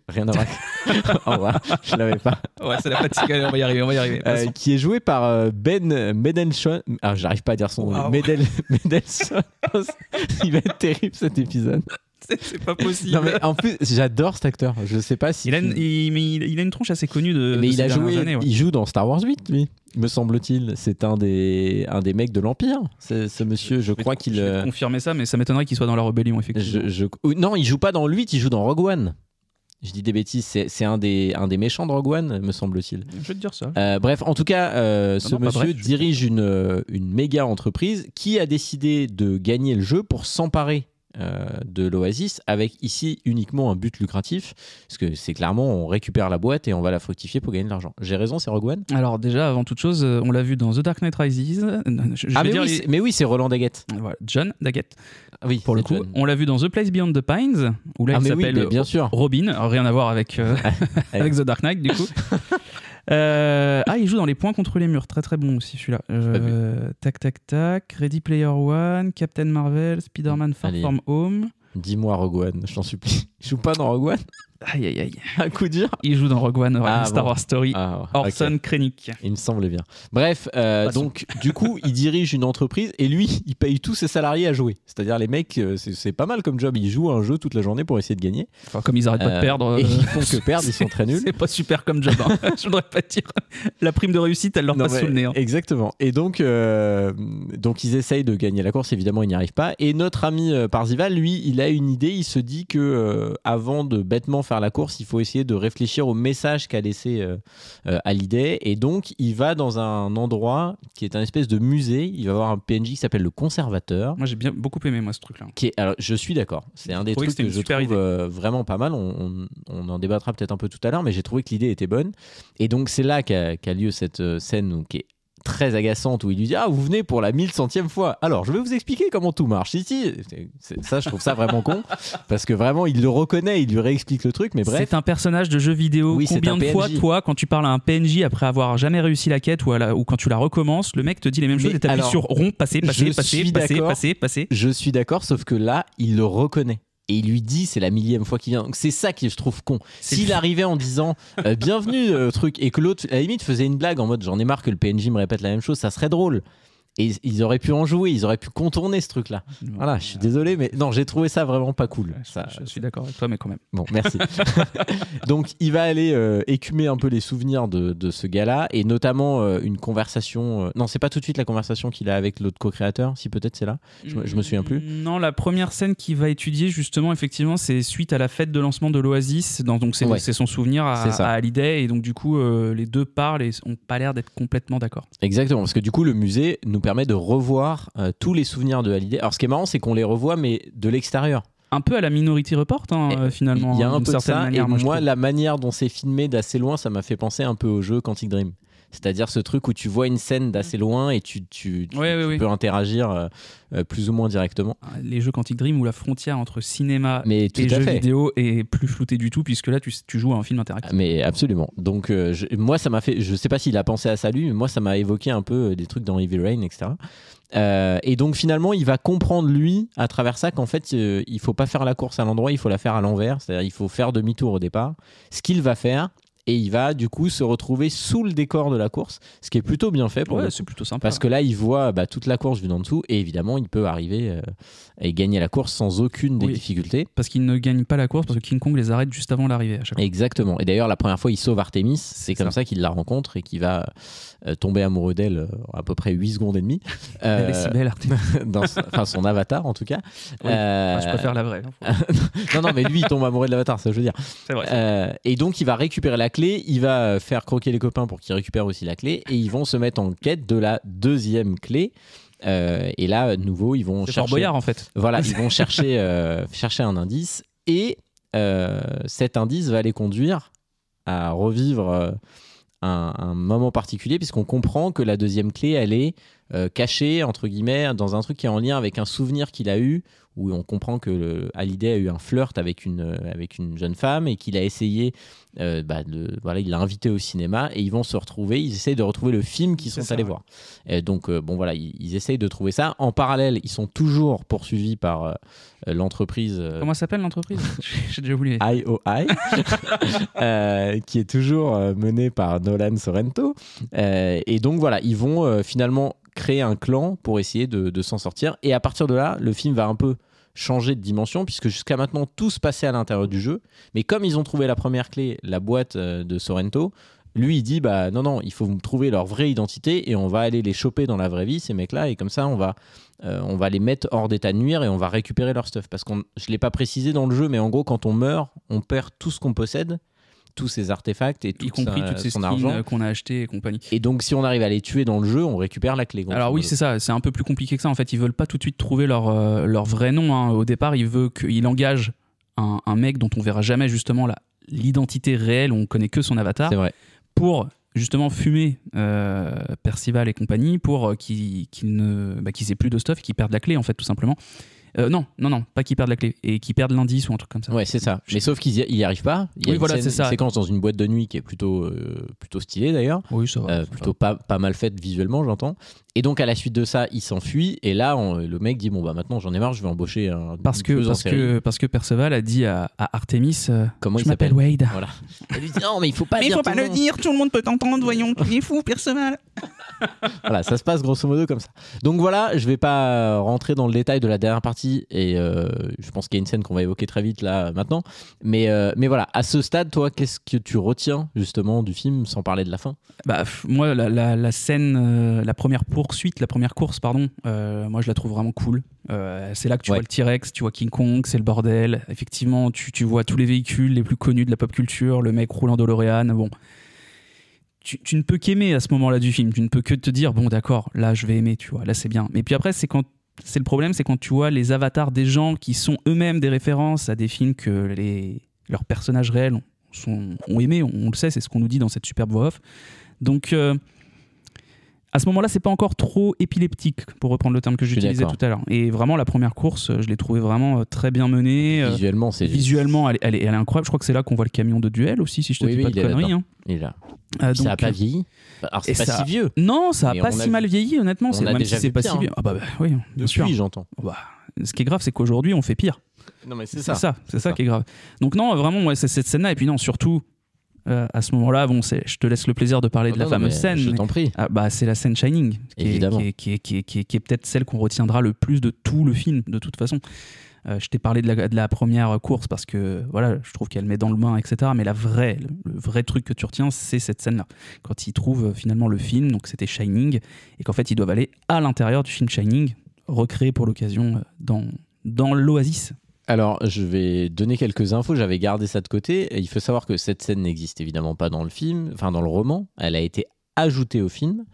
Rien à voir. Je l'avais pas. Ouais, c'est la fatigue. On va y arriver. Qui est joué par Ben Mendelsohn. Alors j'arrive pas à dire son nom. Mendelsohn. Il va être terrible cet épisode. C'est pas possible. Non, mais en plus, j'adore cet acteur. Je sais pas si. Il a une tronche assez connue de. Mais il a joué. Années, il joue dans Star Wars 8, lui, me semble-t-il. C'est un des mecs de l'Empire. Ce monsieur, je crois qu'il. Je vais confirmer ça, mais ça m'étonnerait qu'il soit dans la Rébellion, effectivement. Non, il joue pas dans le 8, il joue dans Rogue One. Je dis des bêtises, c'est un des méchants de Rogue One, me semble-t-il. Je vais te dire ça. Bref, en tout cas, ce monsieur dirige une méga entreprise qui a décidé de gagner le jeu pour s'emparer de l'Oasis, avec ici uniquement un but lucratif, parce que c'est clairement on récupère la boîte et on va la fructifier pour gagner de l'argent. J'ai raison, c'est Rogue One? Alors déjà, avant toute chose, on l'a vu dans The Dark Knight Rises. Mais oui, c'est Roland Daggett. Voilà, John Daggett. Oui, pour le coup, John. On l'a vu dans The Place Beyond the Pines, où là il s'appelle bien sûr. Robin, rien à voir avec avec The Dark Knight du coup. Il joue dans Les Points contre les murs, très très bon aussi celui-là. Tac, Ready Player One, Captain Marvel, Spider-Man Far From Home. Dis-moi Rogue One, je t'en supplie. Il joue pas dans Rogue One? Aïe, aïe, aïe. Un coup dur. Il joue dans Rogue One, Star bon. Wars Story. Orson Ok. Krennic. Il me semble bien. Bref, donc du coup, il dirige une entreprise et lui, il paye tous ses salariés à jouer. C'est-à-dire les mecs, c'est pas mal comme job. Ils jouent à un jeu toute la journée pour essayer de gagner. Enfin, comme ils arrêtent pas de perdre. Et ils font que perdre, ils sont très nuls. C'est pas super comme job. Hein. Je voudrais pas dire. La prime de réussite, elle leur Non, passe mais sous le nez. Hein. Exactement. Et donc ils essayent de gagner la course. Évidemment, ils n'y arrivent pas. Et notre ami Parzival, lui, il a une idée. Il se dit que avant de bêtement faire la course, il faut essayer de réfléchir au message qu'a laissé Hallyday. Et donc, il va dans un endroit qui est un espèce de musée. Il va voir un PNJ qui s'appelle le Conservateur. Moi, j'ai beaucoup aimé moi ce truc-là. Alors, je suis d'accord. C'est un des trucs que je trouve vraiment pas mal. On en débattra peut-être un peu tout à l'heure, mais j'ai trouvé que l'idée était bonne. Et donc, c'est là qu'a lieu cette scène qui est très agaçante où il lui dit vous venez pour la 1100e fois, alors je vais vous expliquer comment tout marche ici. Ça, je trouve ça vraiment con parce que vraiment il le reconnaît, il lui réexplique le truc, mais bref, c'est un personnage de jeu vidéo. Oui, combien de fois toi quand tu parles à un PNJ après avoir jamais réussi la quête ou quand tu la recommences, le mec te dit les mêmes choses et t'appuies sur rond, passer. Je suis d'accord, sauf que là il le reconnaît et il lui dit c'est la 1000e fois qu'il vient. Donc c'est ça qui je trouve con. S'il arrivait en disant bienvenue truc et que l'autre à la limite faisait une blague en mode j'en ai marre que le PNJ me répète la même chose, ça serait drôle. Et ils auraient pu en jouer, ils auraient pu contourner ce truc-là. Voilà, je suis désolé, mais non, j'ai trouvé ça vraiment pas cool. Je suis d'accord avec toi, mais quand même. Bon, merci. Donc, il va aller écumer un peu les souvenirs de ce gars-là, et notamment une conversation... Non, c'est pas tout de suite la conversation qu'il a avec l'autre co-créateur, si peut-être c'est là. Je me souviens plus. Non, la première scène qu'il va étudier, justement, effectivement, c'est suite à la fête de lancement de l'Oasis. Donc, c'est son souvenir à Hallyday, et donc, du coup, les deux parlent et ont pas l'air d'être complètement d'accord. Exactement, parce que du coup, le musée nous permet de revoir tous les souvenirs de Hallyday. Alors ce qui est marrant, c'est qu'on les revoit mais de l'extérieur. Un peu à la Minority Report finalement. Il y a un peu de ça manière, et moi la manière dont c'est filmé d'assez loin, ça m'a fait penser un peu au jeu Quantic Dream. C'est-à-dire ce truc où tu vois une scène d'assez loin et tu peux interagir plus ou moins directement. Les jeux Quantic Dream où la frontière entre cinéma et jeux vidéo est plus floutée du tout, puisque là tu joues à un film interactif. Mais absolument. Donc moi ça m'a fait, je sais pas s'il a pensé à ça lui, mais moi ça m'a évoqué un peu des trucs dans Heavy Rain, etc. Et donc finalement il va comprendre lui à travers ça qu'en fait il faut pas faire la course à l'endroit, il faut la faire à l'envers, c'est-à-dire il faut faire demi-tour au départ, ce qu'il va faire. Et il va du coup se retrouver sous le décor de la course, ce qui est plutôt bien fait pour c'est plutôt sympa. Parce que là, il voit toute la course vue d'en dessous et évidemment, il peut arriver et gagner la course sans aucune des difficultés. Parce qu'il ne gagne pas la course parce que King Kong les arrête juste avant l'arrivée à chaque fois. Exactement. Et d'ailleurs, la première fois, il sauve Artemis. C'est comme ça qu'il la rencontre et qu'il va tomber amoureux d'elle à peu près 8 secondes et demie. Elle est si belle, Artemis. Dans son avatar, en tout cas. Oui. Je préfère la vraie. non, mais lui, il tombe amoureux de l'avatar, ça je veux dire. C'est vrai. Et donc, il va récupérer la clé, il va faire croquer les copains pour qu'ils récupèrent aussi la clé et ils vont se mettre en quête de la deuxième clé. Et là, de nouveau, ils vont chercher. Fort Boyard, en fait. Voilà, ils vont chercher un indice et cet indice va les conduire à revivre un moment particulier, puisqu'on comprend que la deuxième clé, elle est cachée, entre guillemets, dans un truc qui est en lien avec un souvenir qu'il a eu, où on comprend que Hallyday a eu un flirt avec une jeune femme et qu'il a essayé, il l'a invité au cinéma et ils vont se retrouver, ils essayent de retrouver le film qu'ils sont allés voir. Et donc, ils essayent de trouver ça. En parallèle, ils sont toujours poursuivis par l'entreprise. Comment s'appelle l'entreprise ? J'ai déjà oublié. IOI, qui est toujours menée par Nolan Sorrento. Et donc, voilà, ils vont finalement créer un clan pour essayer de s'en sortir. Et à partir de là, le film va un peu changer de dimension, puisque jusqu'à maintenant, tout se passait à l'intérieur du jeu. Mais comme ils ont trouvé la première clé, la boîte de Sorrento, lui, il dit, non, il faut trouver leur vraie identité et on va aller les choper dans la vraie vie, ces mecs-là, et comme ça, on va les mettre hors d'état de nuire et on va récupérer leur stuff. Parce que je ne l'ai pas précisé dans le jeu, mais en gros, quand on meurt, on perd tout ce qu'on possède, tous ces artefacts et tout, y compris toutes ces skins qu'on a achetés et compagnie. Et donc si on arrive à les tuer dans le jeu, on récupère la clé. Alors oui, c'est ça, c'est un peu plus compliqué que ça. En fait, ils veulent pas tout de suite trouver leur vrai nom. Hein. Au départ, il engage un mec dont on verra jamais justement l'identité réelle, on connaît que son avatar. C'est vrai. Pour justement fumer Percival et compagnie pour qu'ils aient plus de stuff et qu'ils perdent la clé en fait tout simplement. Non, pas qu'ils perdent la clé et qu'ils perdent l'indice ou un truc comme ça. Ouais, c'est ça. Mais sauf qu'ils y arrivent pas. Il y a une séquence dans une boîte de nuit qui est plutôt stylée d'ailleurs. Oui, ça va. Plutôt pas mal faite visuellement, j'entends. Et donc à la suite de ça, il s'enfuit et là le mec dit bon bah maintenant j'en ai marre, je vais embaucher un parce que Perceval a dit à Artemis comment je il m'appelle s'appelle Wade. Voilà. Elle lui dit non mais il faut pas Mais il dire faut ton pas le nom. dire, tout le monde peut t'entendre, voyons, tu es fou Perceval. Voilà, ça se passe grosso modo comme ça. Donc voilà, je vais pas rentrer dans le détail de la dernière partie et je pense qu'il y a une scène qu'on va évoquer très vite là maintenant. Mais voilà, à ce stade, toi, qu'est-ce que tu retiens justement du film sans parler de la fin? Bah, moi, la scène, la première course, pardon, moi je la trouve vraiment cool. C'est là que tu vois le T-Rex, tu vois King Kong, c'est le bordel. Effectivement, tu vois tous les véhicules les plus connus de la pop culture, le mec roulant DeLorean. Bon, tu ne peux qu'aimer à ce moment-là du film. Tu ne peux que te dire, bon d'accord, là je vais aimer, tu vois, là c'est bien. Mais puis après, c'est le problème, c'est quand tu vois les avatars des gens qui sont eux-mêmes des références à des films que leurs personnages réels ont aimé, on le sait, c'est ce qu'on nous dit dans cette superbe voix off. Donc à ce moment-là, c'est pas encore trop épileptique, pour reprendre le terme que j'utilisais tout à l'heure. Et vraiment, la première course, je l'ai trouvée vraiment très bien menée. Visuellement, elle est incroyable. Je crois que c'est là qu'on voit le camion de duel aussi, si je te dis pas de conneries. Hein. Il est là. Ça n'a pas vieilli. Alors, c'est pas si vieux. Non, ça n'a pas si mal vieilli, honnêtement. Même si c'est pas si vieux. Ah bah oui, bien sûr. J'entends. Bah, ce qui est grave, c'est qu'aujourd'hui, on fait pire. Non, mais c'est ça qui est grave. Donc non, vraiment, moi, c'est cette scène-là. Et puis non, surtout... à ce moment-là, bon, je te laisse le plaisir de parler de la fameuse scène. Je t'en prie. C'est la scène Shining, qui est peut-être celle qu'on retiendra le plus de tout le film, de toute façon. Je t'ai parlé de la première course parce que voilà, je trouve qu'elle met dans le bain, etc. Mais le vrai truc que tu retiens, c'est cette scène-là. Quand ils trouvent finalement le film, donc c'était Shining, et qu'en fait ils doivent aller à l'intérieur du film Shining, recréé pour l'occasion dans l'Oasis. Alors, je vais donner quelques infos. J'avais gardé ça de côté. Il faut savoir que cette scène n'existe évidemment pas dans le film, enfin dans le roman. Elle a été ajoutée au film.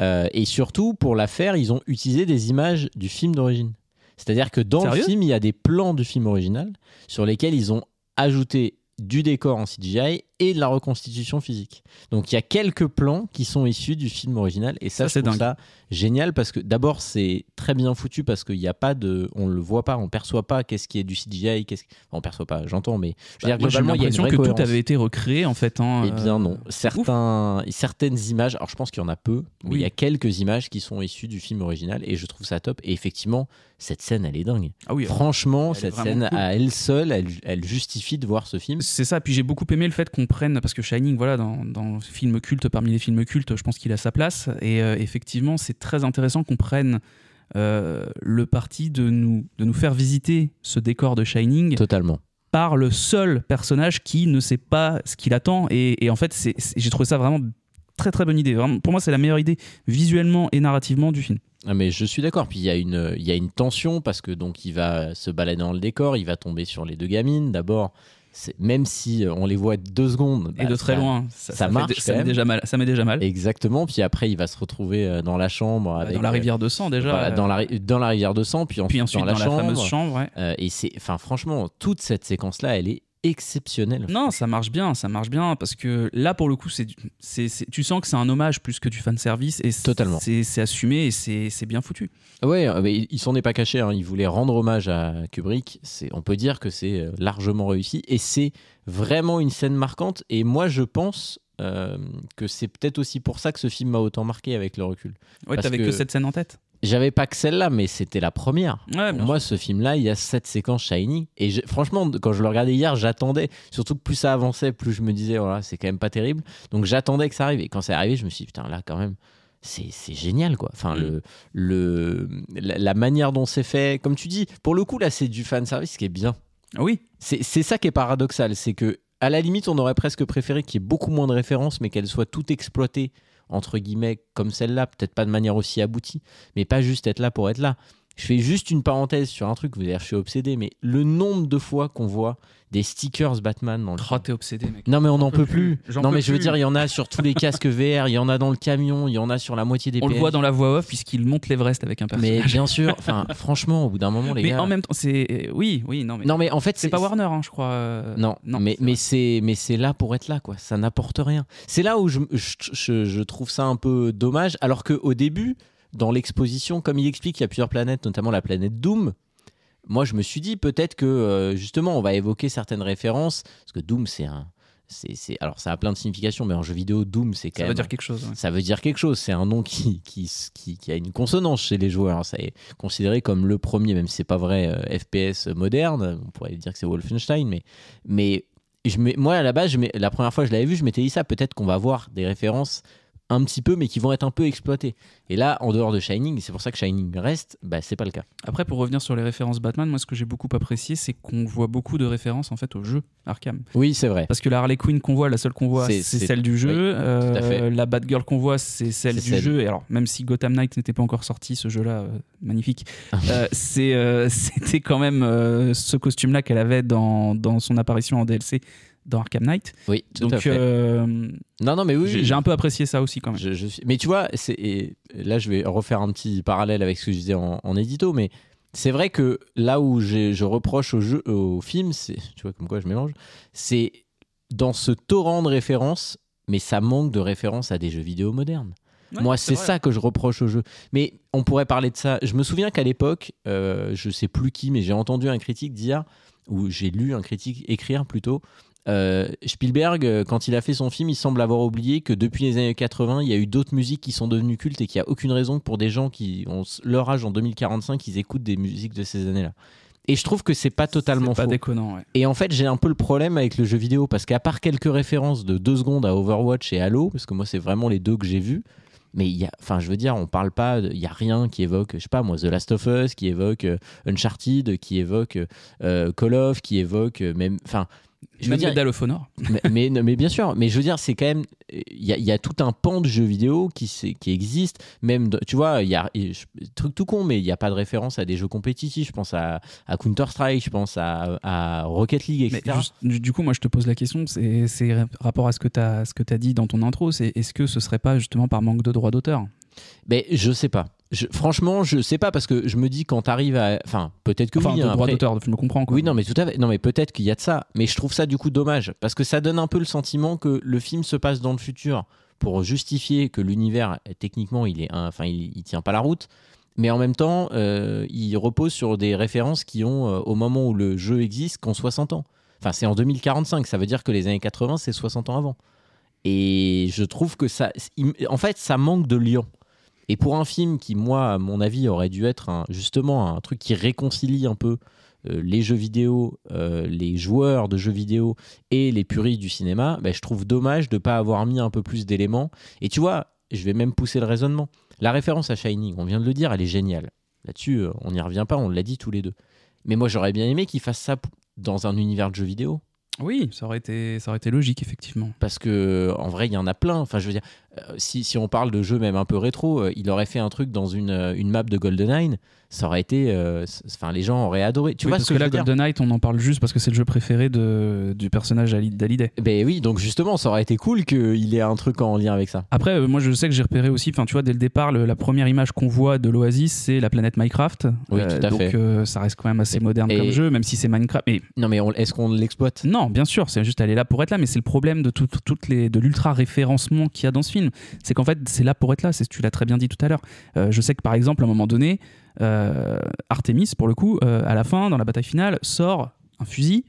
Et surtout, pour la faire, ils ont utilisé des images du film d'origine. C'est-à-dire que dans le film, il y a des plans du film original sur lesquels ils ont ajouté du décor en CGI et de la reconstitution physique. Donc il y a quelques plans qui sont issus du film original et ça je trouve ça génial parce que d'abord c'est très bien foutu parce qu'il n'y a pas de, on le voit pas, on perçoit pas qu'est-ce qui est du CGI, on perçoit pas, j'entends, mais je veux dire globalement il y a une vraie cohérence. Que tout avait été recréé en fait. Eh bien non, certaines images, alors je pense qu'il y en a peu, mais il y a quelques images qui sont issues du film original et je trouve ça top. Et effectivement cette scène elle est dingue. Ah oui, franchement cette scène cool. À elle seule elle justifie de voir ce film. C'est ça, puis j'ai beaucoup aimé le fait qu'on prenne, parce que Shining, voilà, dans film culte, parmi les films cultes, je pense qu'il a sa place. Et effectivement, c'est très intéressant qu'on prenne le parti de nous faire visiter ce décor de Shining. Totalement. Par le seul personnage qui ne sait pas ce qu'il attend. Et en fait, j'ai trouvé ça vraiment très très bonne idée. Vraiment, pour moi, c'est la meilleure idée visuellement et narrativement du film. Ah mais je suis d'accord. Puis il y a une tension parce que donc il va se balader dans le décor, il va tomber sur les deux gamines. D'abord, même si on les voit 2 secondes et de très loin, ça marche. Ça met déjà mal. Exactement. Puis après, il va se retrouver dans la chambre avec dans la rivière de sang déjà. Voilà, dans la rivière de sang, puis ensuite dans la fameuse chambre. Ouais. Et franchement, toute cette séquence-là, elle est exceptionnelle. Non, ça marche bien parce que là pour le coup tu sens que c'est un hommage plus que du fanservice et totalement. C'est assumé et c'est bien foutu. Ouais, mais il s'en est pas caché, hein. Il voulait rendre hommage à Kubrick, on peut dire que c'est largement réussi et c'est vraiment une scène marquante et moi je pense que c'est peut-être aussi pour ça que ce film m'a autant marqué avec le recul. Ouais, t'avais que cette scène en tête. J'avais pas que celle-là, mais c'était la première. Ouais, pour moi, ce film-là, il y a cette séquence Shining. Et franchement, quand je le regardais hier, j'attendais. Surtout que plus ça avançait, plus je me disais, voilà, c'est quand même pas terrible. Donc j'attendais que ça arrive. Et quand c'est arrivé, je me suis dit, putain, là, quand même, c'est génial, quoi. Enfin, la manière dont c'est fait, comme tu dis, pour le coup, là, c'est du fanservice qui est bien. Oui. C'est ça qui est paradoxal. C'est que, à la limite, on aurait presque préféré qu'il y ait beaucoup moins de références, mais qu'elles soient toutes exploitées entre guillemets comme celle-là, peut-être pas de manière aussi aboutie, mais pas juste être là pour être là. Je fais juste une parenthèse sur un truc, vous allez dire je suis obsédé, mais le nombre de fois qu'on voit des stickers Batman dans le film. T'es obsédé, mec. Non mais on n'en peut plus. Non mais je veux dire, il y en a sur tous les casques VR, il y en a dans le camion, il y en a sur la moitié des On le voit dans la voix off puisqu'il monte l'Everest avec un personnage. Mais bien sûr, enfin franchement, au bout d'un moment les gars. Mais en même temps, c'est non mais en fait c'est pas Warner, hein, je crois. Non, mais c'est là pour être là, quoi. Ça n'apporte rien. C'est là où je trouve ça un peu dommage, alors que au début, dans l'exposition, comme il explique, il y a plusieurs planètes, notamment la planète Doom. Moi, je me suis dit peut-être que justement, on va évoquer certaines références, parce que Doom, c'est alors ça a plein de significations, mais en jeu vidéo, Doom, c'est quand même. Ça veut dire quelque chose. Ouais. Ça veut dire quelque chose. C'est un nom qui a une consonance chez les joueurs. Ça est considéré comme le premier, même si c'est pas vrai, FPS moderne. On pourrait dire que c'est Wolfenstein, mais moi à la base, la première fois que je l'avais vu, je m'étais dit ça. Peut-être qu'on va voir des références un petit peu, mais qui vont être un peu exploitées. Et là, en dehors de Shining, c'est pour ça que Shining reste, c'est pas le cas. Après, pour revenir sur les références Batman, moi, ce que j'ai beaucoup apprécié, c'est qu'on voit beaucoup de références en fait au jeu Arkham. Oui, c'est vrai. Parce que la Harley Quinn qu'on voit, la seule qu'on voit, c'est celle du jeu. Oui, tout à fait. La Batgirl qu'on voit, c'est celle du jeu. Et alors, même si Gotham Knight n'était pas encore sorti, ce jeu-là, magnifique, c'était quand même ce costume-là qu'elle avait dans son apparition en DLC. Dans Arkham Knight. Oui, tout à fait. Non, mais oui. J'ai un peu apprécié ça aussi quand même. Mais tu vois, là je vais refaire un petit parallèle avec ce que je disais en édito, mais c'est vrai que là où je reproche au film, tu vois comme quoi je mélange, c'est dans ce torrent de références, mais ça manque de références à des jeux vidéo modernes. Ouais, moi, c'est ça que je reproche au jeu. Mais on pourrait parler de ça. Je me souviens qu'à l'époque, je sais plus qui, mais j'ai entendu un critique dire, ou j'ai lu un critique écrire plutôt, Spielberg, quand il a fait son film, il semble avoir oublié que depuis les années 80, il y a eu d'autres musiques qui sont devenues cultes et qu'il n'y a aucune raison que pour des gens qui ont leur âge en 2045, ils écoutent des musiques de ces années-là. Et je trouve que c'est pas totalement faux. C'est pas déconnant, ouais. Et en fait, j'ai un peu le problème avec le jeu vidéo parce qu'à part quelques références de 2 secondes à Overwatch et Halo, parce que moi, c'est vraiment les deux que j'ai vus, mais je veux dire, on parle pas, il y a rien qui évoque, je sais pas moi, The Last of Us, qui évoque Uncharted, qui évoque Call of, qui évoque même, enfin. Même Medal of Honor. mais bien sûr, mais je veux dire, c'est quand même, il y a tout un pan de jeux vidéo qui existe, même, tu vois, il y a truc tout con, mais il n'y a pas de référence à des jeux compétitifs. Je pense à Counter-Strike, je pense à Rocket League, etc. Mais du coup, moi, je te pose la question, c'est rapport à ce que tu as dit dans ton intro, est-ce que ce serait pas justement par manque de droits d'auteur ? Mais je sais pas. Franchement, je sais pas parce que je me dis quand t'arrives à, enfin peut-être que oui. De droit d'auteur, je me comprends. Quoi. Oui, non, mais tout à fait. Non, mais peut-être qu'il y a de ça. Mais je trouve ça du coup dommage parce que ça donne un peu le sentiment que le film se passe dans le futur pour justifier que l'univers techniquement il tient pas la route. Mais en même temps, il repose sur des références qui ont au moment où le jeu existe qu'en 60 ans. Enfin, c'est en 2045. Ça veut dire que les années 80, c'est 60 ans avant. Et je trouve que ça, en fait, ça manque de lien. Et pour un film qui, moi, à mon avis, aurait dû être justement un truc qui réconcilie un peu les jeux vidéo, les joueurs de jeux vidéo et les puristes du cinéma, je trouve dommage de ne pas avoir mis un peu plus d'éléments. Et tu vois, je vais même pousser le raisonnement. La référence à Shining, on vient de le dire, elle est géniale. Là-dessus, on n'y revient pas, on l'a dit tous les deux. Mais moi, j'aurais bien aimé qu'ils fassent ça dans un univers de jeux vidéo. Oui, ça aurait été logique, effectivement. Parce que en vrai, il y en a plein. Enfin, je veux dire, si on parle de jeux même un peu rétro, il aurait fait un truc dans une map de GoldenEye, ça aurait été, les gens auraient adoré. Tu vois parce que là, GoldenEye, on en parle juste parce que c'est le jeu préféré du personnage d'Hallyday. Ben oui, donc justement, ça aurait été cool qu'il ait un truc en lien avec ça. Après, moi, je sais que j'ai repéré aussi. Enfin, tu vois, dès le départ, la première image qu'on voit de l'Oasis, c'est la planète Minecraft. Oui, tout à fait. Donc, ça reste quand même assez moderne comme jeu, même si c'est Minecraft. Mais non, mais est-ce qu'on l'exploite ? Non, bien sûr. C'est juste elle est là pour être là, mais c'est le problème de l'ultra référencement qu'il y a dans ce film. C'est qu'en fait, c'est là pour être là. Tu l'as très bien dit tout à l'heure. Je sais que par exemple, à un moment donné, Artemis, pour le coup, à la fin, dans la bataille finale, sort un fusil.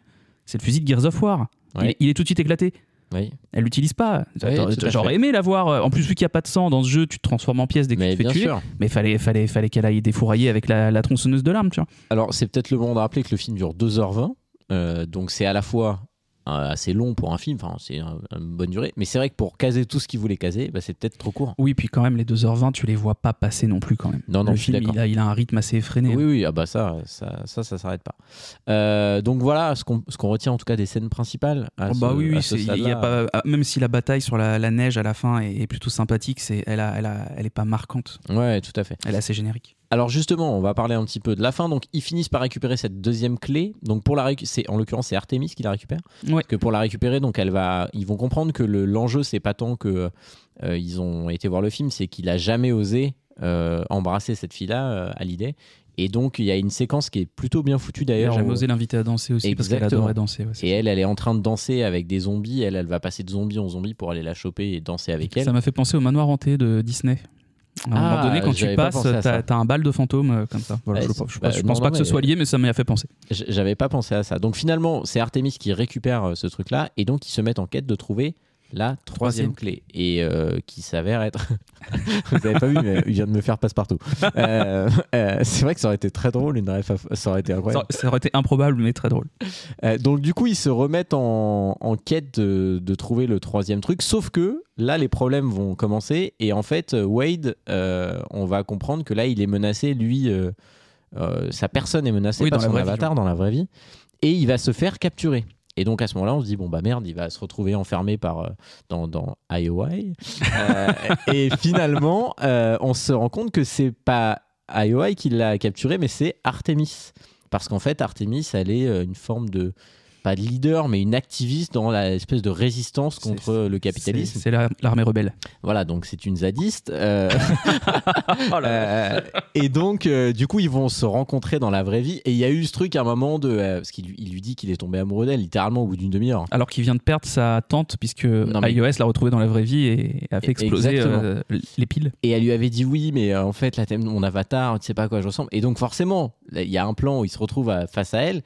C'est le fusil de Gears of War. Oui. Il est tout de suite éclaté. Oui. Elle l'utilise pas. Oui, j'aurais aimé l'avoir. En plus, vu qu'il n'y a pas de sang dans ce jeu, tu te transformes en pièces dès que tu te fais tuer. Sûr. Mais fallait qu'elle aille défourailler avec la tronçonneuse de l'arme, tu vois. Alors, c'est peut-être le moment de rappeler que le film dure 2h20. Donc, c'est à la fois assez long pour un film, enfin c'est une bonne durée, mais c'est vrai que pour caser tout ce qu'il voulait caser, c'est peut-être trop court. Oui, puis quand même les 2h20 tu les vois pas passer non plus quand même. Non, le film il a un rythme assez effréné. Oui, ça s'arrête pas. Donc voilà ce qu'on retient en tout cas des scènes principales. Y a pas, même si la bataille sur la neige à la fin est plutôt sympathique, elle est pas marquante. Ouais, tout à fait. Elle est assez générique. Alors justement, on va parler un petit peu de la fin. Donc ils finissent par récupérer cette deuxième clé. Donc en l'occurrence c'est Artemis qui la récupère. Ouais. Que pour la récupérer, donc ils vont comprendre que l'enjeu c'est pas tant que ils ont été voir le film, c'est qu'il a jamais osé embrasser cette fille-là, Hallyday. Et donc il y a une séquence qui est plutôt bien foutue d'ailleurs. Il a jamais osé l'inviter à danser aussi. Exactement. Parce qu'elle adorait danser. Ouais, et elle est en train de danser avec des zombies. Elle va passer de zombie en zombie pour aller la choper et danser avec elle. Ça m'a fait penser au manoir hanté de Disney. À un moment donné, quand tu j'avais pas passes, pensé à ça. t'as un bal de fantômes comme ça. Voilà, je pense pas que ce soit lié, mais ça m'y a fait penser. J'avais pas pensé à ça. Donc finalement, c'est Artemis qui récupère ce truc-là et donc ils se mettent en quête de trouver la troisième clé et qui s'avère être vous avez pas vu mais il vient de me faire passe-partout. C'est vrai que ça aurait été très drôle une ref, ça aurait été incroyable. Ça aurait été improbable mais très drôle. Donc du coup ils se remettent en quête de trouver le troisième truc, sauf que là les problèmes vont commencer et en fait Wade on va comprendre que là il est menacé, lui sa personne est menacée par son avatar dans la vraie vie et il va se faire capturer. Et donc à ce moment-là, on se dit bon bah merde, il va se retrouver enfermé dans IOI. Et finalement, on se rend compte que c'est pas IOI qui l'a capturé, mais c'est Artemis. Parce qu'en fait, Artemis, elle est une forme de pas de leader, mais une activiste dans l'espèce de résistance contre le capitalisme. C'est l'armée rebelle. Voilà, donc c'est une zadiste. Et donc, du coup, ils vont se rencontrer dans la vraie vie. Et il y a eu ce truc à un moment parce qu'il lui dit qu'il est tombé amoureux d'elle, littéralement au bout d'une demi-heure. Alors qu'il vient de perdre sa tante, puisque iOS l'a retrouvé dans la vraie vie et a fait exploser les piles. Et elle lui avait dit oui, mais en fait, là, t'aimes mon avatar, tu sais pas à quoi je ressemble. Et donc, forcément, il y a un plan où il se retrouve face à elle.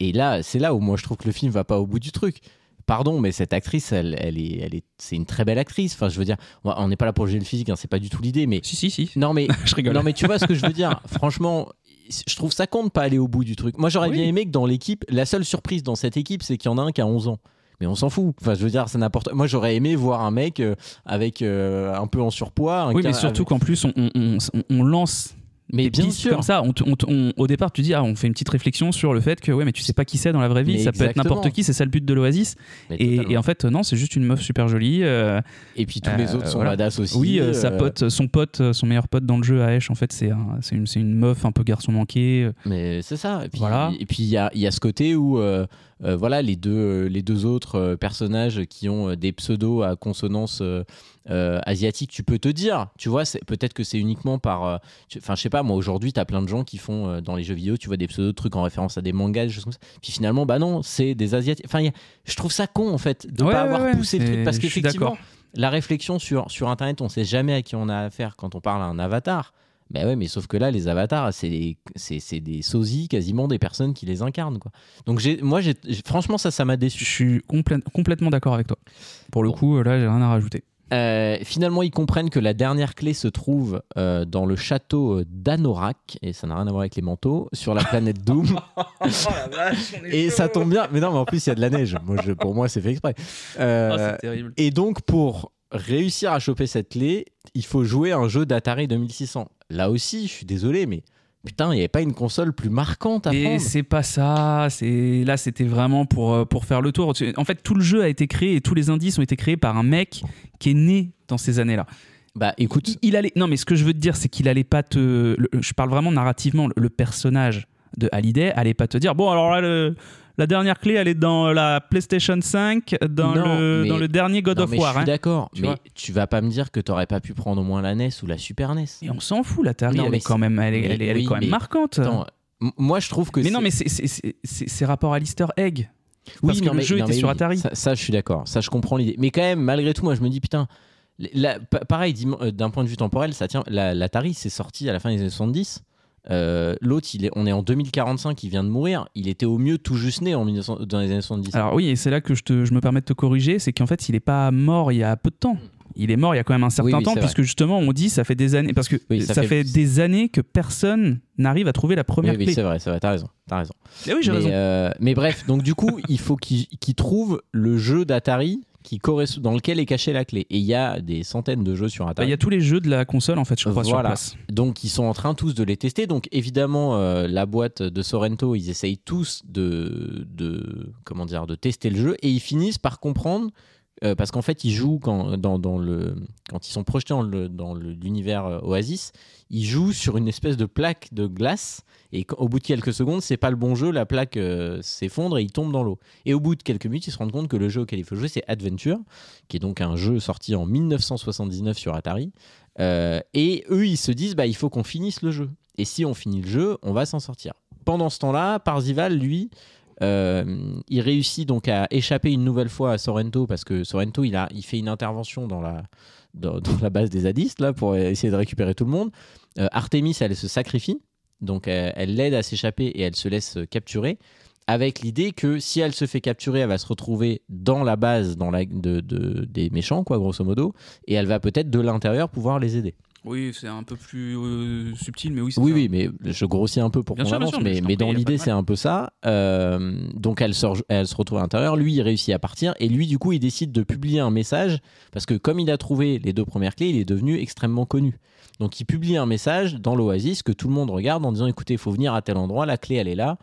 Et là, c'est là où moi je trouve que le film va pas au bout du truc. Pardon, mais cette actrice, c'est une très belle actrice. Enfin, je veux dire, on n'est pas là pour juger le physique, hein, c'est pas du tout l'idée. Mais si. Non, mais je rigole. Non, mais tu vois ce que je veux dire. Franchement, je trouve ça compte pas aller au bout du truc. Moi, j'aurais bien aimé que dans l'équipe, la seule surprise dans cette équipe, c'est qu'il y en a un qui a 11 ans. Mais on s'en fout. Enfin, je veux dire, c'est n'importe. Moi, j'aurais aimé voir un mec avec un peu en surpoids. Oui, mais surtout qu'en plus, on lance. Mais bien sûr, comme ça, au départ, tu dis, on fait une petite réflexion sur le fait que mais tu sais pas qui c'est dans la vraie vie, mais ça peut être n'importe qui, c'est ça le but de l'Oasis. Et en fait, non, c'est juste une meuf super jolie. Et puis tous les autres sont badass aussi. Oui, son meilleur pote dans le jeu, Aesh, en fait, c'est une meuf un peu garçon manqué. Mais c'est ça. Et puis, voilà. Et puis il y a ce côté où voilà les deux autres personnages qui ont des pseudos à consonance asiatique, tu peux te dire, tu vois, peut-être que c'est uniquement par enfin je sais pas, moi aujourd'hui t'as plein de gens qui font dans les jeux vidéo, tu vois, des pseudos de trucs en référence à des mangas, des choses comme ça, puis finalement bah non, c'est des asiatiques. Enfin je trouve ça con en fait de pas avoir poussé le truc, parce qu'effectivement la réflexion sur internet, on sait jamais à qui on a affaire quand on parle à un avatar. Ben ouais, mais sauf que là, les avatars, c'est des sosies, quasiment des personnes qui les incarnent, quoi. Donc franchement, ça m'a déçu. Je suis complètement d'accord avec toi. Pour le coup, là, j'ai rien à rajouter. Finalement, ils comprennent que la dernière clé se trouve dans le château d'Anorak, et ça n'a rien à voir avec les manteaux, sur la planète Doom. Et ça tombe bien. Mais non, mais en plus, il y a de la neige. Pour moi, c'est fait exprès. C'est terrible. Et donc, pour réussir à choper cette clé, il faut jouer un jeu d'Atari 2600. Là aussi, je suis désolé, mais putain, il n'y avait pas une console plus marquante à prendre. Et c'est pas ça. Là, c'était vraiment pour faire le tour. En fait, tout le jeu a été créé et tous les indices ont été créés par un mec qui est né dans ces années-là. Bah écoute, non, mais ce que je veux te dire, c'est qu'il allait pas je parle vraiment narrativement. Le personnage de Hallyday allait pas te dire bon, alors là, la dernière clé, elle est dans la PlayStation 5, dans le dernier God of War. Je suis d'accord, mais tu vas pas me dire que t'aurais pas pu prendre au moins la NES ou la Super NES. Et on s'en fout, l'Atari, elle est quand même marquante. Attends, moi, je trouve que non, mais c'est rapport à l'Easter egg. Parce que le jeu était sur Atari. Ça, je suis d'accord. Ça, je comprends l'idée. Mais quand même, malgré tout, moi, je me dis, putain, pareil, d'un point de vue temporel, ça tient. L'Atari, c'est sorti à la fin des années 70. L'autre, on est en 2045, il vient de mourir. Il était au mieux tout juste né dans les années 70. Alors oui, et c'est là que je me permets de te corriger, c'est qu'en fait, il n'est pas mort il y a peu de temps. Il est mort il y a quand même un certain temps, puisque justement, on dit ça fait des années, parce que ça fait des années que personne n'arrive à trouver la première clé. Oui, c'est vrai, t'as raison. Et oui, j'ai raison. Mais bref, donc du coup, il faut qu'il trouve le jeu d'Atari dans lequel est cachée la clé. Et il y a des centaines de jeux sur Atari. Il y a tous les jeux de la console, en fait, je crois, sur place. Donc, ils sont en train tous de les tester. Donc, évidemment, la boîte de Sorrento, ils essayent tous de tester le jeu. Et ils finissent par comprendre, parce qu'en fait, ils jouent quand ils sont projetés dans l'univers Oasis, ils jouent sur une espèce de plaque de glace. Et au bout de quelques secondes, c'est pas le bon jeu, la plaque s'effondre et il tombe dans l'eau. Et au bout de quelques minutes, ils se rendent compte que le jeu auquel il faut jouer, c'est Adventure, qui est donc un jeu sorti en 1979 sur Atari. Et eux, ils se disent, il faut qu'on finisse le jeu. Et si on finit le jeu, on va s'en sortir. Pendant ce temps-là, Parzival, lui, il réussit donc à échapper une nouvelle fois à Sorrento, parce que Sorrento, il fait une intervention dans dans la base des zadistes là, pour essayer de récupérer tout le monde. Artemis, elle se sacrifie, donc elle l'aide à s'échapper et elle se laisse capturer, avec l'idée que si elle se fait capturer, elle va se retrouver dans la base des méchants, quoi, grosso modo, et elle va peut-être de l'intérieur pouvoir les aider. Oui, c'est un peu plus subtil, mais oui, c'est Oui, ça. oui, mais je grossis un peu pour Bien qu'on sûr, bien avance, sûr, mais je t'en mais prie, dans y a pas l'idée, de mal. c'est un peu ça. Donc elle se retrouve à l'intérieur, lui, il réussit à partir, et lui, du coup, il décide de publier un message, parce que comme il a trouvé les 2 premières clés, il est devenu extrêmement connu. Donc il publie un message dans l'Oasis que tout le monde regarde en disant, écoutez, il faut venir à tel endroit, la clé, elle est là,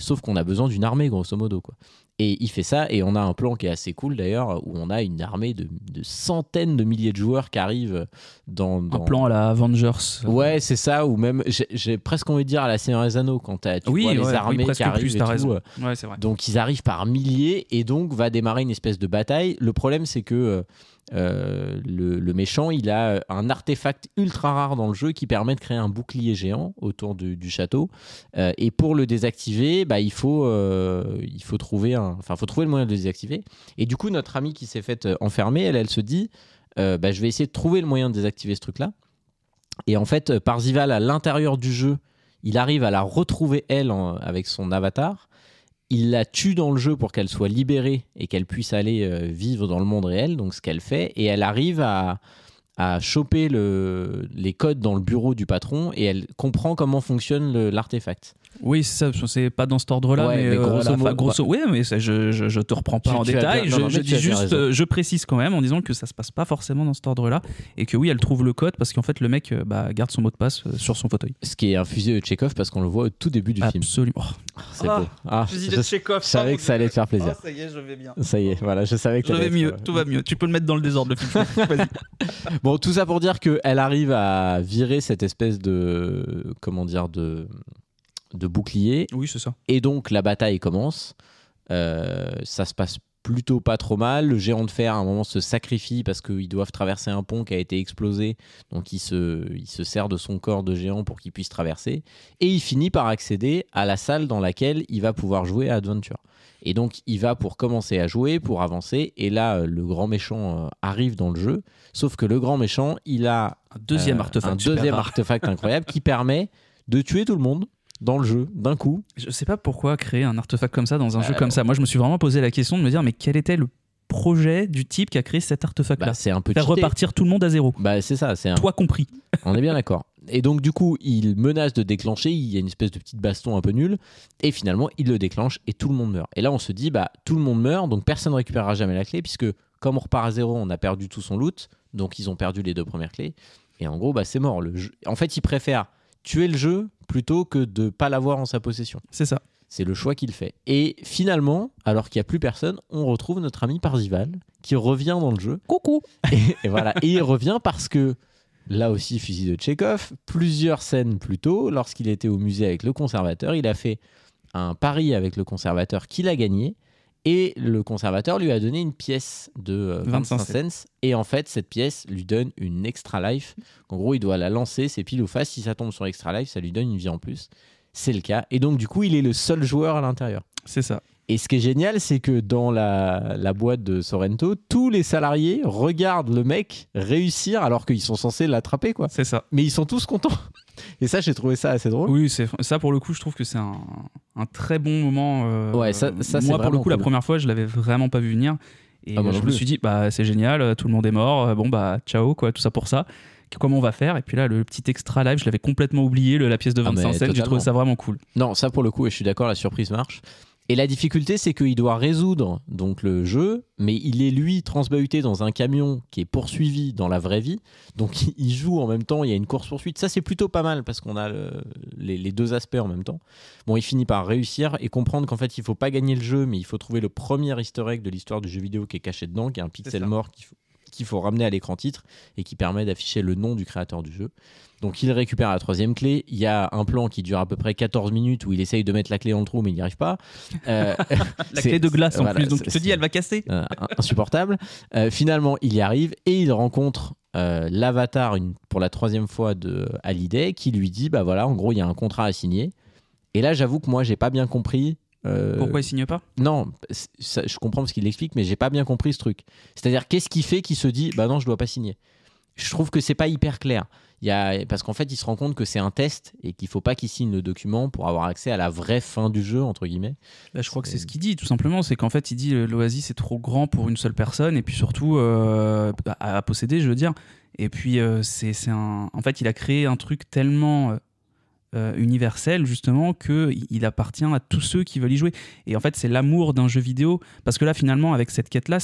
sauf qu'on a besoin d'une armée, grosso modo, quoi. Et il fait ça, et on a un plan qui est assez cool d'ailleurs, où on a une armée de centaines de milliers de joueurs qui arrivent dans... Un plan à la Avengers. Ouais, c'est ça, ou même, j'ai presque envie de dire à la Seigneur des Anneaux, quand tu vois les armées presque qui arrivent plus, et t'as tout. raison. Ouais, c'est vrai. Donc ils arrivent par milliers, et donc va démarrer une espèce de bataille. Le problème, c'est que le méchant, il a un artefact ultra rare dans le jeu qui permet de créer un bouclier géant autour du château. Et pour le désactiver, il faut trouver le moyen de le désactiver. Et du coup, notre amie qui s'est faite enfermer, elle se dit, je vais essayer de trouver le moyen de désactiver ce truc-là. Et en fait, Parzival, à l'intérieur du jeu, il arrive à la retrouver, elle, avec son avatar. Il la tue dans le jeu pour qu'elle soit libérée et qu'elle puisse aller vivre dans le monde réel, donc ce qu'elle fait. Et elle arrive à choper les codes dans le bureau du patron, et elle comprend comment fonctionne l'artefact. Oui, c'est ça, c'est pas dans cet ordre-là, Ouais, mais grosso modo, oui, mais ça, je te reprends pas en détail, je dis juste, je précise quand même en disant que ça se passe pas forcément dans cet ordre-là, et que oui, elle trouve le code parce qu'en fait le mec garde son mot de passe sur son fauteuil. Ce qui est infusé de Tchekhov, parce qu'on le voit au tout début du film. Absolument. C'est beau. Je savais que ça allait te faire plaisir. Ça y est, je vais bien. Ça y est, voilà, je savais que je vais mieux, tout va mieux. Tu peux le mettre dans le désordre, le film. Vas-y. Bon, tout ça pour dire qu'elle arrive à virer cette espèce de bouclier. Oui, c'est ça. Et donc la bataille commence. Ça se passe plutôt pas trop mal. Le géant de fer à un moment se sacrifie parce qu'ils doivent traverser un pont qui a été explosé. Donc il se sert de son corps de géant pour qu'il puisse traverser. Et il finit par accéder à la salle dans laquelle il va pouvoir jouer à Adventure. Et donc il va pour commencer à jouer, pour avancer. Et là, le grand méchant arrive dans le jeu. Sauf que le grand méchant, il a un deuxième artefact incroyable qui permet de tuer tout le monde dans le jeu, d'un coup. Je sais pas pourquoi créer un artefact comme ça dans un jeu comme ça. Moi, je me suis vraiment posé la question de me dire, mais quel était le projet du type qui a créé cet artefact-là ? C'est un peu faire repartir tout le monde à zéro. C'est ça. Toi compris. On est bien d'accord. Et donc, du coup, il menace de déclencher. Il y a une espèce de petite baston un peu nulle. Et finalement, il le déclenche et tout le monde meurt. Et là, on se dit, tout le monde meurt, donc personne ne récupérera jamais la clé, puisque comme on repart à zéro, on a perdu tout son loot. Donc, ils ont perdu les 2 premières clés. Et en gros, c'est mort. Le jeu... En fait, il préfère tuer le jeu plutôt que de ne pas l'avoir en sa possession. C'est ça. C'est le choix qu'il fait. Et finalement, alors qu'il n'y a plus personne, on retrouve notre ami Parzival qui revient dans le jeu. Coucou. Et voilà. Et il revient parce que, là aussi, fusil de Tchekhov, plusieurs scènes plus tôt, lorsqu'il était au musée avec le conservateur, il a fait un pari avec le conservateur qu'il a gagné. Et le conservateur lui a donné une pièce de 25 cents. Et en fait, cette pièce lui donne une extra life. En gros, il doit la lancer, c'est pile ou face. Si ça tombe sur extra life, ça lui donne une vie en plus. C'est le cas. Et donc, du coup, il est le seul joueur à l'intérieur. C'est ça. Et ce qui est génial, c'est que dans la boîte de Sorrento, tous les salariés regardent le mec réussir alors qu'ils sont censés l'attraper, quoi. C'est ça. Mais ils sont tous contents. Et ça, j'ai trouvé ça assez drôle. Oui, ça pour le coup, je trouve que c'est un très bon moment. Ouais, ça moi, pour le coup, cool. La première fois, je l'avais vraiment pas vu venir. Et je me suis dit, c'est génial, tout le monde est mort. Ciao, quoi, tout ça pour ça. Comment on va faire ? Et puis là, le petit extra live, je l'avais complètement oublié, la pièce de 25 cents. J'ai trouvé ça vraiment cool. Non, ça pour le coup, et je suis d'accord, la surprise marche. Et la difficulté, c'est qu'il doit résoudre donc le jeu, mais il est lui transbahuté dans un camion qui est poursuivi dans la vraie vie. Donc il joue en même temps, il y a une course-poursuite. Ça, c'est plutôt pas mal parce qu'on a les 2 aspects en même temps. Bon, il finit par réussir et comprendre qu'en fait, il faut pas gagner le jeu, mais il faut trouver le premier easter egg de l'histoire du jeu vidéo qui est caché dedans, qui est un pixel mort qu'il faut ramener à l'écran titre et qui permet d'afficher le nom du créateur du jeu. Donc il récupère la 3e clé. Il y a un plan qui dure à peu près 14 minutes où il essaye de mettre la clé dans le trou mais il n'y arrive pas. La clé de glace en plus, donc tu te dis elle va casser. Insupportable. Finalement il y arrive et il rencontre l'avatar pour la 3e fois de Hallyday qui lui dit en gros il y a un contrat à signer. Et là j'avoue que moi j'ai pas bien compris Pourquoi il signe pas? Non, je comprends ce qu'il explique, mais j'ai pas bien compris ce truc. C'est-à-dire, qu'est-ce qui fait qu'il se dit, bah non, je dois pas signer? Je trouve que c'est pas hyper clair. Parce qu'en fait, il se rend compte que c'est un test et qu'il faut pas qu'il signe le document pour avoir accès à la vraie fin du jeu, entre guillemets. Là, je crois que c'est ce qu'il dit, tout simplement. C'est qu'en fait, il dit l'Oasis est trop grand pour une seule personne et puis surtout à posséder, je veux dire. Et puis, en fait, il a créé un truc tellement universel, justement, qu'il appartient à tous ceux qui veulent y jouer. Et en fait, c'est l'amour d'un jeu vidéo. Parce que là, finalement, avec cette quête-là,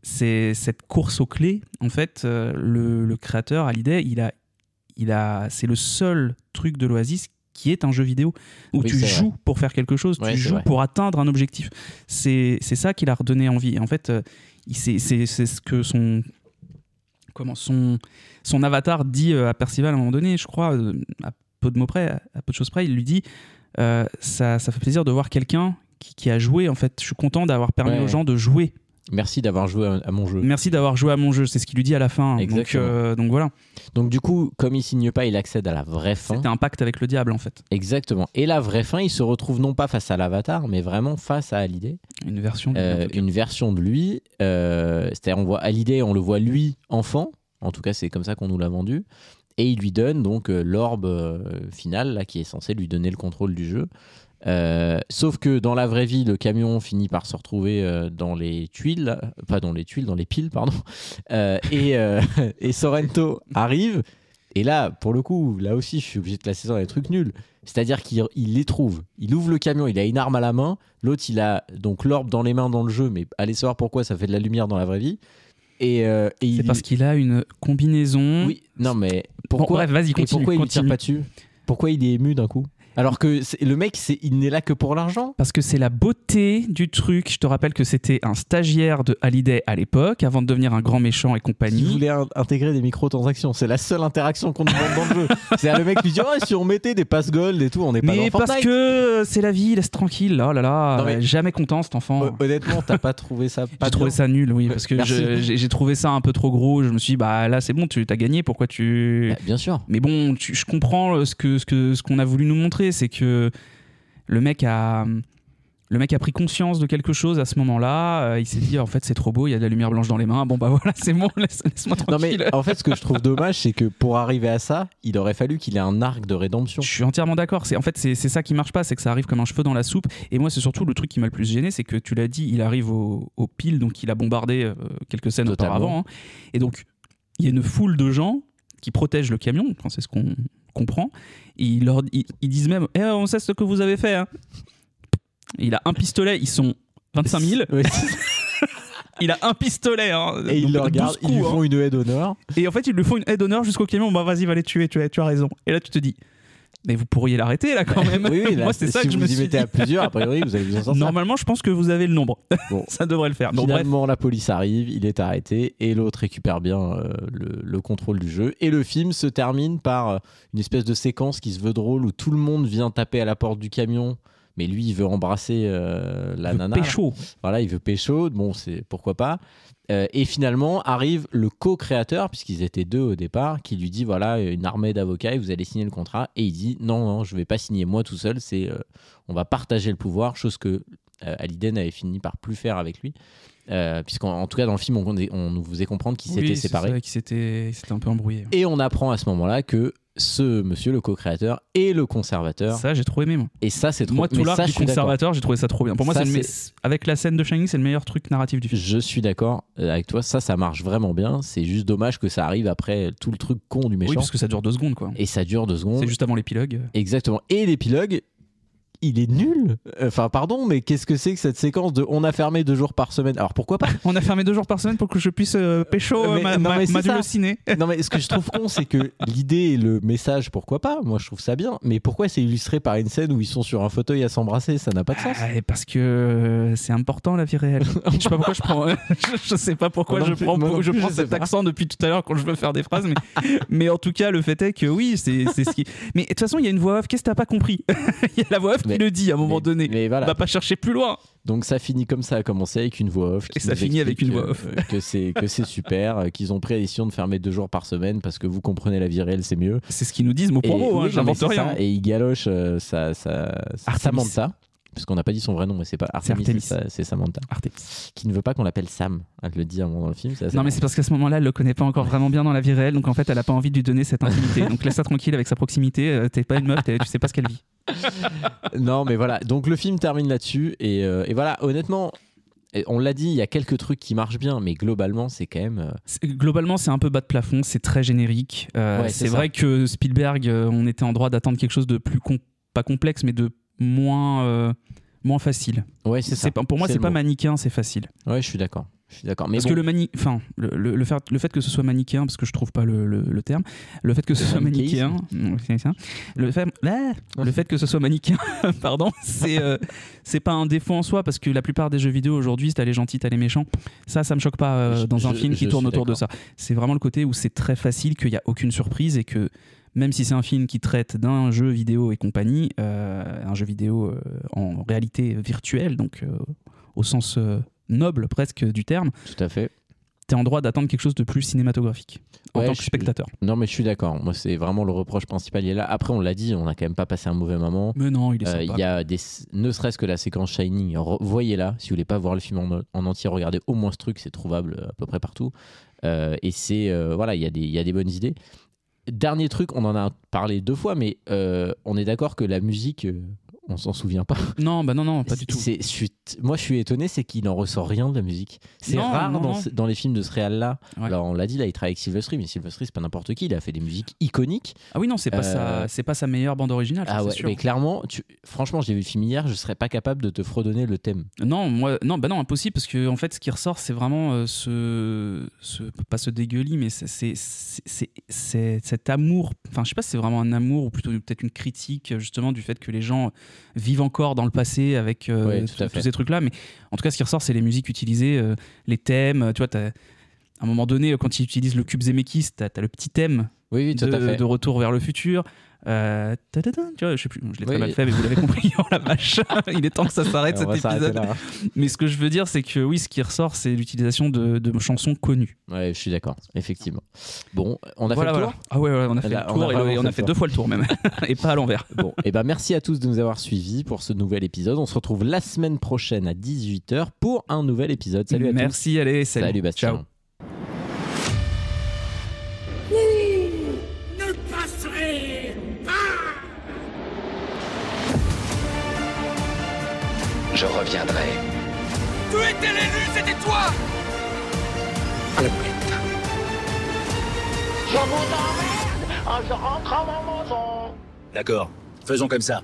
c'est cette course aux clés. En fait, le créateur, Hallyday, c'est le seul truc de l'Oasis qui est un jeu vidéo où tu joues pour faire quelque chose, tu joues pour atteindre un objectif. C'est ça qui l'a redonné envie. Et en fait, c'est ce que son avatar dit à Percival à un moment donné, je crois, à peu de choses près, il lui dit ça fait plaisir de voir quelqu'un qui a joué. En fait, je suis content d'avoir permis aux gens de jouer. Merci d'avoir joué à mon jeu. Merci d'avoir joué à mon jeu, c'est ce qu'il lui dit à la fin. Donc voilà. Donc du coup, comme il signe pas, il accède à la vraie fin. C'était un pacte avec le diable en fait. Exactement. Et la vraie fin, il se retrouve non pas face à l'avatar, mais vraiment face à Hallyday. Une version de lui. C'est-à-dire, on voit Hallyday, on le voit lui enfant. En tout cas, c'est comme ça qu'on nous l'a vendu. Et il lui donne donc l'orbe finale là, qui est censé lui donner le contrôle du jeu. Sauf que dans la vraie vie, le camion finit par se retrouver dans les tuiles, dans les piles, pardon. Et Sorrento arrive. Et là, pour le coup, là aussi, je suis obligé de classer ça dans les trucs nuls. C'est-à-dire qu'il les trouve. Il ouvre le camion, il a une arme à la main. L'autre, il a donc l'orbe dans les mains dans le jeu, mais allez savoir pourquoi ça fait de la lumière dans la vraie vie. C'est parce qu'il a une combinaison. Oui, non mais pourquoi? Bon, bref, vas-y, continue. Et pourquoi il tire pas dessus? Pourquoi il est ému d'un coup? Alors que le mec, il n'est là que pour l'argent. Parce que c'est la beauté du truc. Je te rappelle que c'était un stagiaire de Hallyday à l'époque, avant de devenir un grand méchant et compagnie. Il voulait intégrer des microtransactions. C'est la seule interaction qu'on demande dans le jeu. C'est le mec lui dit si on mettait des passes gold et tout, on n'est pas dans Fortnite. Mais parce que c'est la vie, laisse tranquille. Oh là là, non, mais jamais content cet enfant. Honnêtement, t'as pas trouvé ça pas J'ai trouvé ça nul, oui, parce que j'ai trouvé ça un peu trop gros. Je me suis dit, bah là c'est bon, tu t'as gagné, pourquoi tu... Bah, bien sûr. Mais bon, je comprends ce qu'on a voulu nous montrer. C'est que le mec a pris conscience de quelque chose à ce moment-là. Il s'est dit en fait c'est trop beau, il y a de la lumière blanche dans les mains. Bon bah voilà, c'est bon, laisse-moi tranquille. Non mais en fait ce que je trouve dommage, c'est que pour arriver à ça, il aurait fallu qu'il ait un arc de rédemption. Je suis entièrement d'accord. C'est ça qui marche pas, c'est que ça arrive comme un cheveu dans la soupe. Et moi c'est surtout le truc qui m'a le plus gêné, c'est que tu l'as dit, il arrive au pile, donc il a bombardé quelques scènes auparavant. Hein. Et donc il y a une foule de gens qui protègent le camion. Enfin, c'est ce qu'on comprend. Et ils disent même on sait ce que vous avez fait. Hein. Il a un pistolet, ils sont 25 000. Oui. Il a un pistolet. Hein, et ils le regardent, ils lui font une haie d'honneur. Et en fait, ils lui font une haie d'honneur jusqu'au camion. Bah vas-y, va les tuer, tu as raison. Et là, tu te dis, mais vous pourriez l'arrêter là quand même. Oui, là, moi c'est ça que je me suis dit. Si vous y mettez à plusieurs, a priori, vous allez vous en sortir. Normalement, je pense que vous avez le nombre. Bon. Ça devrait le faire. Finalement, la police arrive, il est arrêté et l'autre récupère bien le contrôle du jeu. Et le film se termine par une espèce de séquence qui se veut drôle où tout le monde vient taper à la porte du camion. Mais lui, il veut embrasser la nana. Pécho. Voilà, il veut pécho. Bon, c'est pourquoi pas. Et finalement, arrive le co-créateur, puisqu'ils étaient deux au départ, qui lui dit voilà, une armée d'avocats et vous allez signer le contrat. Et il dit non, je vais pas signer moi tout seul. On va partager le pouvoir, chose que Hallyday n'avait fini par plus faire avec lui. Puisqu'en tout cas, dans le film, on nous faisait comprendre qu'ils s'étaient séparés. Qu'ils s'étaient un peu embrouillés. Et on apprend à ce moment-là que ce monsieur, le co-créateur, et le conservateur. Ça, j'ai trop aimé, moi. Et ça, c'est trop... Moi, tout l'arc du conservateur, j'ai trouvé ça trop bien. Pour moi, avec la scène de Shining, c'est le meilleur truc narratif du film. Je suis d'accord avec toi. Ça marche vraiment bien. C'est juste dommage que ça arrive après tout le truc con du méchant. Oui, parce que ça dure 2 secondes, quoi. Et ça dure 2 secondes. C'est juste avant l'épilogue. Exactement. Et l'épilogue, il est nul. Enfin, pardon, mais qu'est-ce que c'est que cette séquence de on a fermé 2 jours par semaine? Alors pourquoi pas? On a fermé 2 jours par semaine pour que je puisse pécho ma ciné. Non, mais ce que je trouve con, c'est que l'idée et le message, pourquoi pas? Moi, je trouve ça bien. Mais pourquoi c'est illustré par une scène où ils sont sur un fauteuil à s'embrasser? Ça n'a pas de sens. Parce que c'est important, la vie réelle. Je sais pas pourquoi je prends. Je sais pas pourquoi je prends cet accent depuis tout à l'heure quand je veux faire des phrases. Mais en tout cas, le fait est que oui, c'est ce qui. Mais de toute façon, il y a une voix off. Qu'est-ce que t'as pas compris? Il y a la voix off qui le dit à un moment donné. Mais voilà. On va pas chercher plus loin. Donc ça finit comme ça a commencé avec une voix off. Et ça finit avec une voix off. Que c'est super, qu'ils ont pris la décision de fermer 2 jours par semaine parce que vous comprenez la vie réelle, c'est mieux. C'est ce qu'ils nous disent mot pour mot, j'invente rien. Et ils galochent Samantha. parce qu'on n'a pas dit son vrai nom, mais c'est pas Artemis, c'est Samantha. Artemis. Qui ne veut pas qu'on l'appelle Sam. Elle le dit à un moment dans le film. Non, mais c'est parce qu'à ce moment-là, elle le connaît pas encore vraiment bien dans la vie réelle, donc en fait, elle a pas envie de lui donner cette intimité. Donc laisse-la tranquille avec sa proximité. T'es pas une meuf, tu sais pas ce qu'elle vit. Non, mais voilà. Donc le film termine là-dessus, et voilà. Honnêtement. On l'a dit, il y a quelques trucs qui marchent bien, mais globalement, c'est quand même... Globalement, c'est un peu bas de plafond, c'est très générique. C'est vrai que Spielberg, on était en droit d'attendre quelque chose de plus, pas complexe, mais de moins facile. Ouais, c'est ça. Pour moi, c'est pas manichéen, c'est facile. Ouais, je suis d'accord. Parce que le fait que ce soit manichéen, parce que je trouve pas le terme, le fait que ce soit manichéen, le fait que ce soit manichéen, pardon, c'est pas un défaut en soi, parce que la plupart des jeux vidéo aujourd'hui, t'as les gentils, t'as les méchants, ça me choque pas dans un film qui tourne autour de ça. C'est vraiment le côté où c'est très facile, qu'il y a aucune surprise et que même si c'est un film qui traite d'un jeu vidéo et compagnie, un jeu vidéo en réalité virtuelle, donc au sens noble presque du terme, tout à fait, t'es en droit d'attendre quelque chose de plus cinématographique en tant que spectateur. Non, mais je suis d'accord, moi c'est vraiment le reproche principal, il est là. Après, on l'a dit, on a quand même pas passé un mauvais moment, mais non, il est sympa. Il y a ne serait-ce que la séquence Shining, voyez-la, si vous voulez pas voir le film en entier, regardez au moins ce truc, c'est trouvable à peu près partout, et c'est voilà, il y a des bonnes idées. Dernier truc, on en a parlé 2 fois, mais on est d'accord que la musique, on s'en souvient pas. Non, non, pas du tout. Moi, je suis étonné, c'est qu'il n'en ressort rien de la musique. C'est rare dans les films de ce réal-là. Ouais. Alors, on l'a dit, là, il travaille avec Silvestri, mais Silvestri, c'est pas n'importe qui. Il a fait des musiques iconiques. Ah oui, non, c'est pas sa meilleure bande originale. Ah ouais, sûr. Mais clairement, franchement, j'ai vu le film hier, je serais pas capable de te fredonner le thème. Non, impossible, parce que en fait, ce qui ressort, c'est vraiment pas ce dégueulis, mais c'est cet amour. Enfin, je sais pas si c'est vraiment un amour ou plutôt peut-être une critique justement du fait que les gens vivent encore dans le passé avec tous ces trucs-là. Mais en tout cas, ce qui ressort, c'est les musiques utilisées, les thèmes. Tu vois, à un moment donné, quand ils utilisent le cube Zemeckis, t'as le petit thème de Retour vers le futur. Tu vois, je sais plus, je l'ai très mal fait, mais vous l'avez compris. Oh la vache, il est temps que ça s'arrête cet épisode. Mais ce que je veux dire, c'est que oui, ce qui ressort, c'est l'utilisation de chansons connues. Ouais, je suis d'accord, effectivement. Bon, on a fait le tour. Ah ouais, on a fait le tour, et on a fait 2 fois le tour même, et pas à l'envers. Bon, et ben merci à tous de nous avoir suivis pour ce nouvel épisode. On se retrouve la semaine prochaine à 18h pour un nouvel épisode. Salut à tous. Merci, allez, salut Bastien. Ciao. Je reviendrai. Tu étais l'élu, c'était toi! À la boulette. Je vous emmerde! Je rentre à ma maison! D'accord, faisons comme ça.